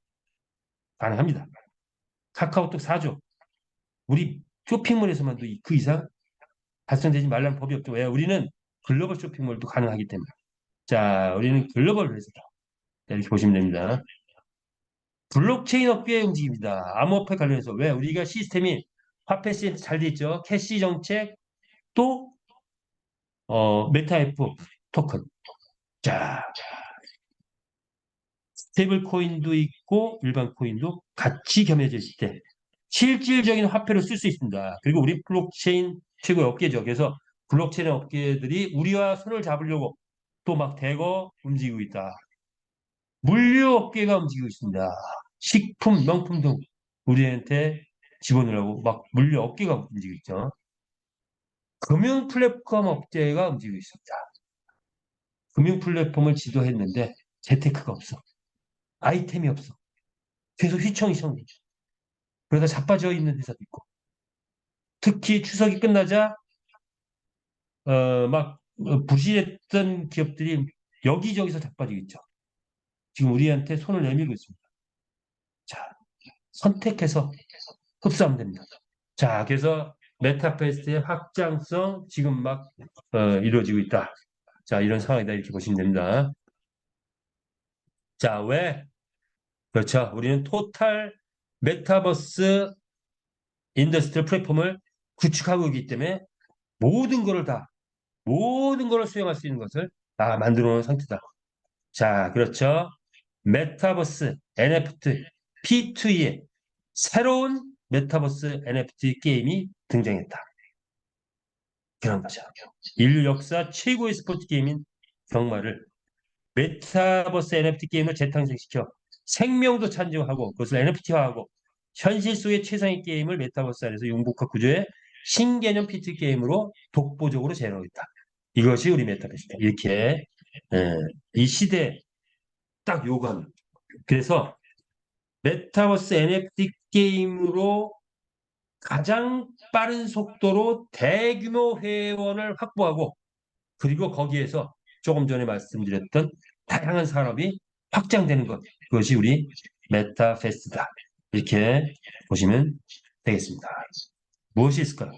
가능합니다. 카카오톡 4조. 우리 쇼핑몰에서만도 그 이상 달성되지 말라는 법이 없죠. 왜? 우리는 글로벌 쇼핑몰도 가능하기 때문에. 자, 우리는 글로벌 회사다. 이렇게 보시면 됩니다. 블록체인 업계의 움직임입니다. 암호화폐 관련해서 왜? 우리가 시스템이 화폐 시스템 잘 돼 있죠. 캐시 정책 또 메타F 토큰. 자, 스테이블 코인도 있고 일반 코인도 같이 겸해져 있을 때 실질적인 화폐로 쓸 수 있습니다. 그리고 우리 블록체인 최고의 업계죠. 그래서 블록체인 업계들이 우리와 손을 잡으려고 또 막 대거 움직이고 있다. 물류 업계가 움직이고 있습니다. 식품, 명품 등 우리한테 집어넣으려고 막 물류 업계가 움직이고 있죠. 금융 플랫폼 업계가 움직이고 있습니다. 금융 플랫폼을 지도했는데 재테크가 없어. 아이템이 없어. 계속 휘청휘청이죠. 그러다 자빠져 있는 회사도 있고. 특히 추석이 끝나자 막 부실했던 기업들이 여기저기서 자빠지고 있죠. 지금 우리한테 손을 내밀고 있습니다. 자, 선택해서 흡수하면 됩니다. 자, 그래서 메타버스의 확장성 지금 막 이루어지고 있다. 자, 이런 상황이다 이렇게 보시면 됩니다. 자, 왜? 그렇죠. 우리는 토탈 메타버스 인더스트리 플랫폼을 구축하고 있기 때문에 모든 것을 다 모든 것을 수행할 수 있는 것을 다 만들어 놓은 상태다. 자, 그렇죠. 메타버스 NFT P2E의 새로운 메타버스 NFT 게임이 등장했다. 그런 거죠. 인류 역사 최고의 스포츠 게임인 경마를 메타버스 NFT 게임을 재탄생시켜 생명도 찬정하고 그것을 NFT화하고 현실 속의 최상의 게임을 메타버스 안에서 융복합 구조의 신개념 PT 게임으로 독보적으로 제공했다. 이것이 우리 메타버스다. 이렇게 이 시대에 딱 요구하는. 그래서 메타버스 NFT 게임으로 가장 빠른 속도로 대규모 회원을 확보하고 그리고 거기에서 조금 전에 말씀드렸던 다양한 산업이 확장되는 것. 그것이 우리 메타페스트다. 이렇게 보시면 되겠습니다. 무엇이 있을까요?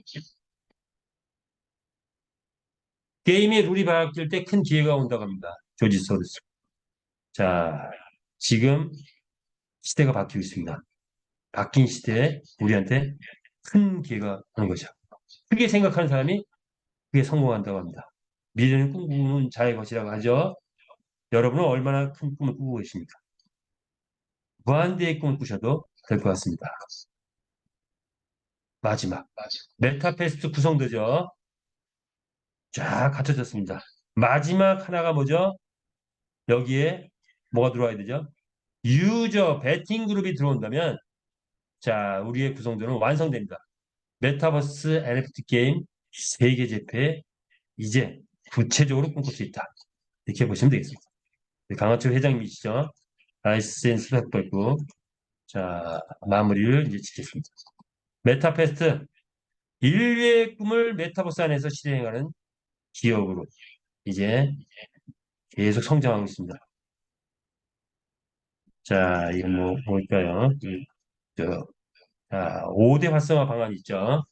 게임의 룰이 바뀔 때 큰 기회가 온다고 합니다. 조지 소로스. 자, 지금 시대가 바뀌고 있습니다. 바뀐 시대에 우리한테 큰 기회가 오는 거죠. 크게 생각하는 사람이 그게 성공한다고 합니다. 미래는 꿈꾸는 자의 것이라고 하죠. 여러분은 얼마나 큰 꿈을 꾸고 계십니까? 무한대의 꿈을 꾸셔도 될 것 같습니다. 마지막. 메타페스트 구성도죠. 쫙 갖춰졌습니다. 마지막 하나가 뭐죠? 여기에 뭐가 들어와야 되죠? 유저 베팅 그룹이 들어온다면 자, 우리의 구성도는 완성됩니다. 메타버스 NFT 게임 세계 재패 이제 구체적으로 꿈꿀 수 있다. 이렇게 보시면 되겠습니다. 강화철 회장님이시죠? 라이센스 확보했고 자, 마무리를 이제 짓겠습니다. 메타페스트, 인류의 꿈을 메타버스 안에서 실행하는 기업으로 이제 계속 성장하고 있습니다. 자, 이건 뭐, 뭘까요? 저, 5대 활성화 방안 있죠.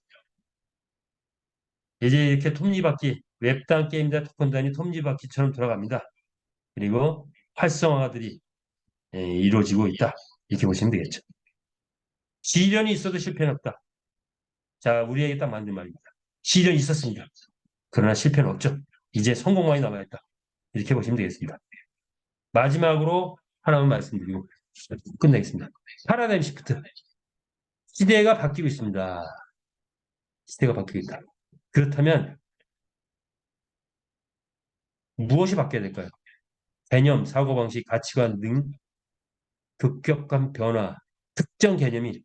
이제 이렇게 톱니바퀴, 웹단 게임이다 토큰단이 톱니바퀴처럼 돌아갑니다. 그리고 활성화들이 이루어지고 있다. 이렇게 보시면 되겠죠. 시련이 있어도 실패는 없다. 자, 우리에게 딱 맞는 말입니다. 시련이 있었습니다. 그러나 실패는 없죠. 이제 성공만이 남아있다. 이렇게 보시면 되겠습니다. 마지막으로 하나만 말씀드리고 끝내겠습니다. 파라다임 시프트. 시대가 바뀌고 있습니다. 시대가 바뀌고 있다. 그렇다면 무엇이 바뀌어야 될까요? 개념, 사고방식, 가치관 등 급격한 변화, 특정 개념이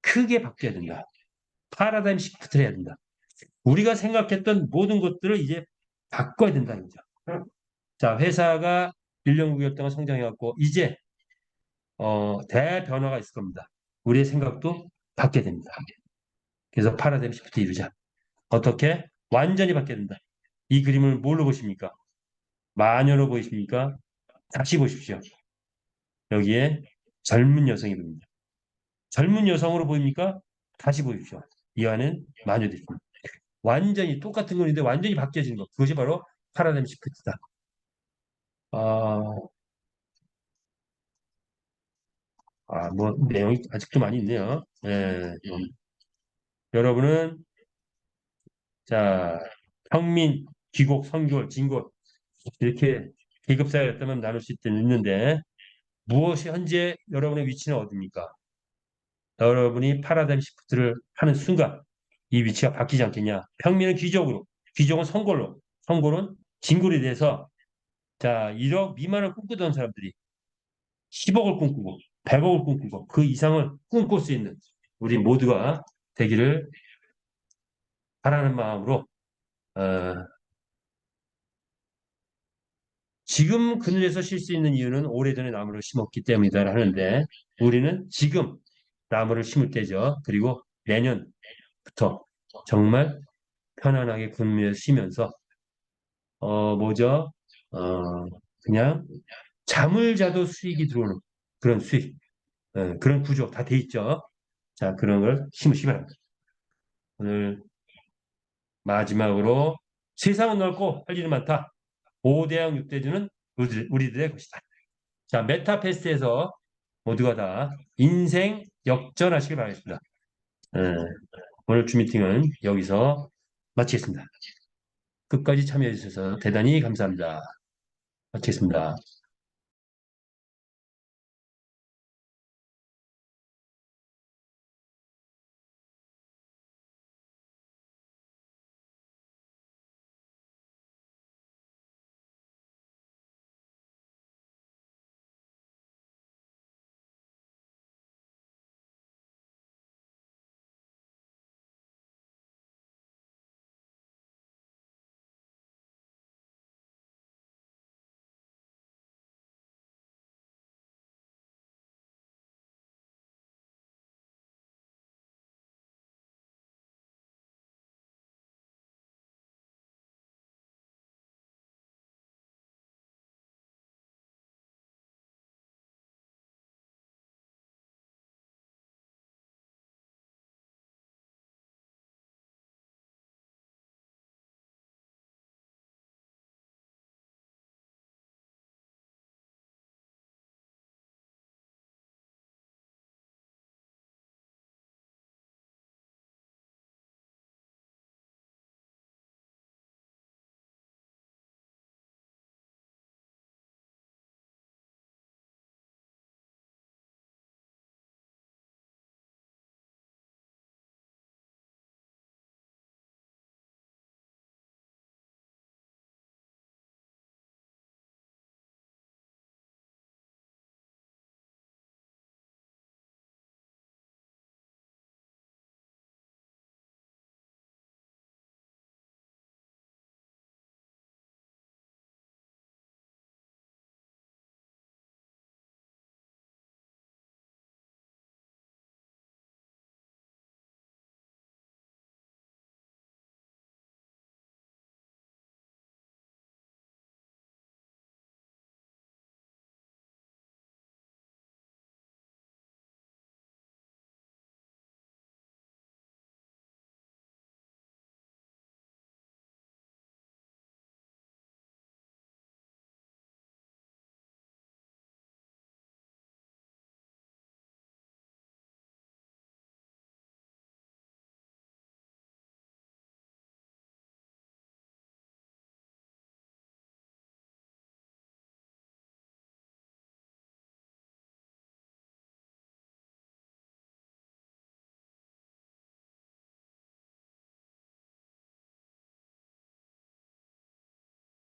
크게 바뀌어야 된다. 파라다임 시프트를 해야 된다. 우리가 생각했던 모든 것들을 이제 바꿔야 된다는 거죠. 자, 회사가 1년 9개월 동안 성장해왔고 이제 대변화가 있을 겁니다. 우리의 생각도 바뀌어야 됩니다. 그래서 파라다임 시프트 이루자. 어떻게? 완전히 바뀌어야 된다. 이 그림을 뭘로 보십니까? 마녀로 보이십니까? 다시 보십시오. 여기에 젊은 여성이 보입니다. 젊은 여성으로 보입니까? 다시 보십시오. 이 안은 마녀도 있습니다. 완전히 똑같은 건데 완전히 바뀌어진 것. 그것이 바로 파라다임 시프트다. 아, 뭐 내용이 아직도 많이 있네요. 예, 여러분은 자 평민, 귀국, 선교, 진국 이렇게 계급사였다면 나눌 수 있는데 무엇이 현재 여러분의 위치는 어디입니까? 여러분이 파라다임 시프트를 하는 순간 이 위치가 바뀌지 않겠냐? 평민은 귀족으로, 귀족은 성골로, 성골은 진골이 돼서 자 1억 미만을 꿈꾸던 사람들이 10억을 꿈꾸고 100억을 꿈꾸고 그 이상을 꿈꿀 수 있는 우리 모두가 되기를 바라는 마음으로 어, 지금 그늘에서 쉴 수 있는 이유는 오래전에 나무를 심었기 때문이다 하는데 우리는 지금 나무를 심을 때죠. 그리고 내년부터 정말 편안하게 그늘에서 쉬면서 뭐죠? 어, 그냥 잠을 자도 수익이 들어오는 그런 수익, 그런 구조 다 돼 있죠. 자, 그런 걸 심으시기 바랍니다. 오늘 마지막으로 세상은 넓고 할 일은 많다. 5대양 6대주는 우리들의 것이다. 자, 메타페스트에서 모두가 다 인생 역전하시길 바라겠습니다. 예, 오늘 주 미팅은 여기서 마치겠습니다. 끝까지 참여해 주셔서 대단히 감사합니다. 마치겠습니다.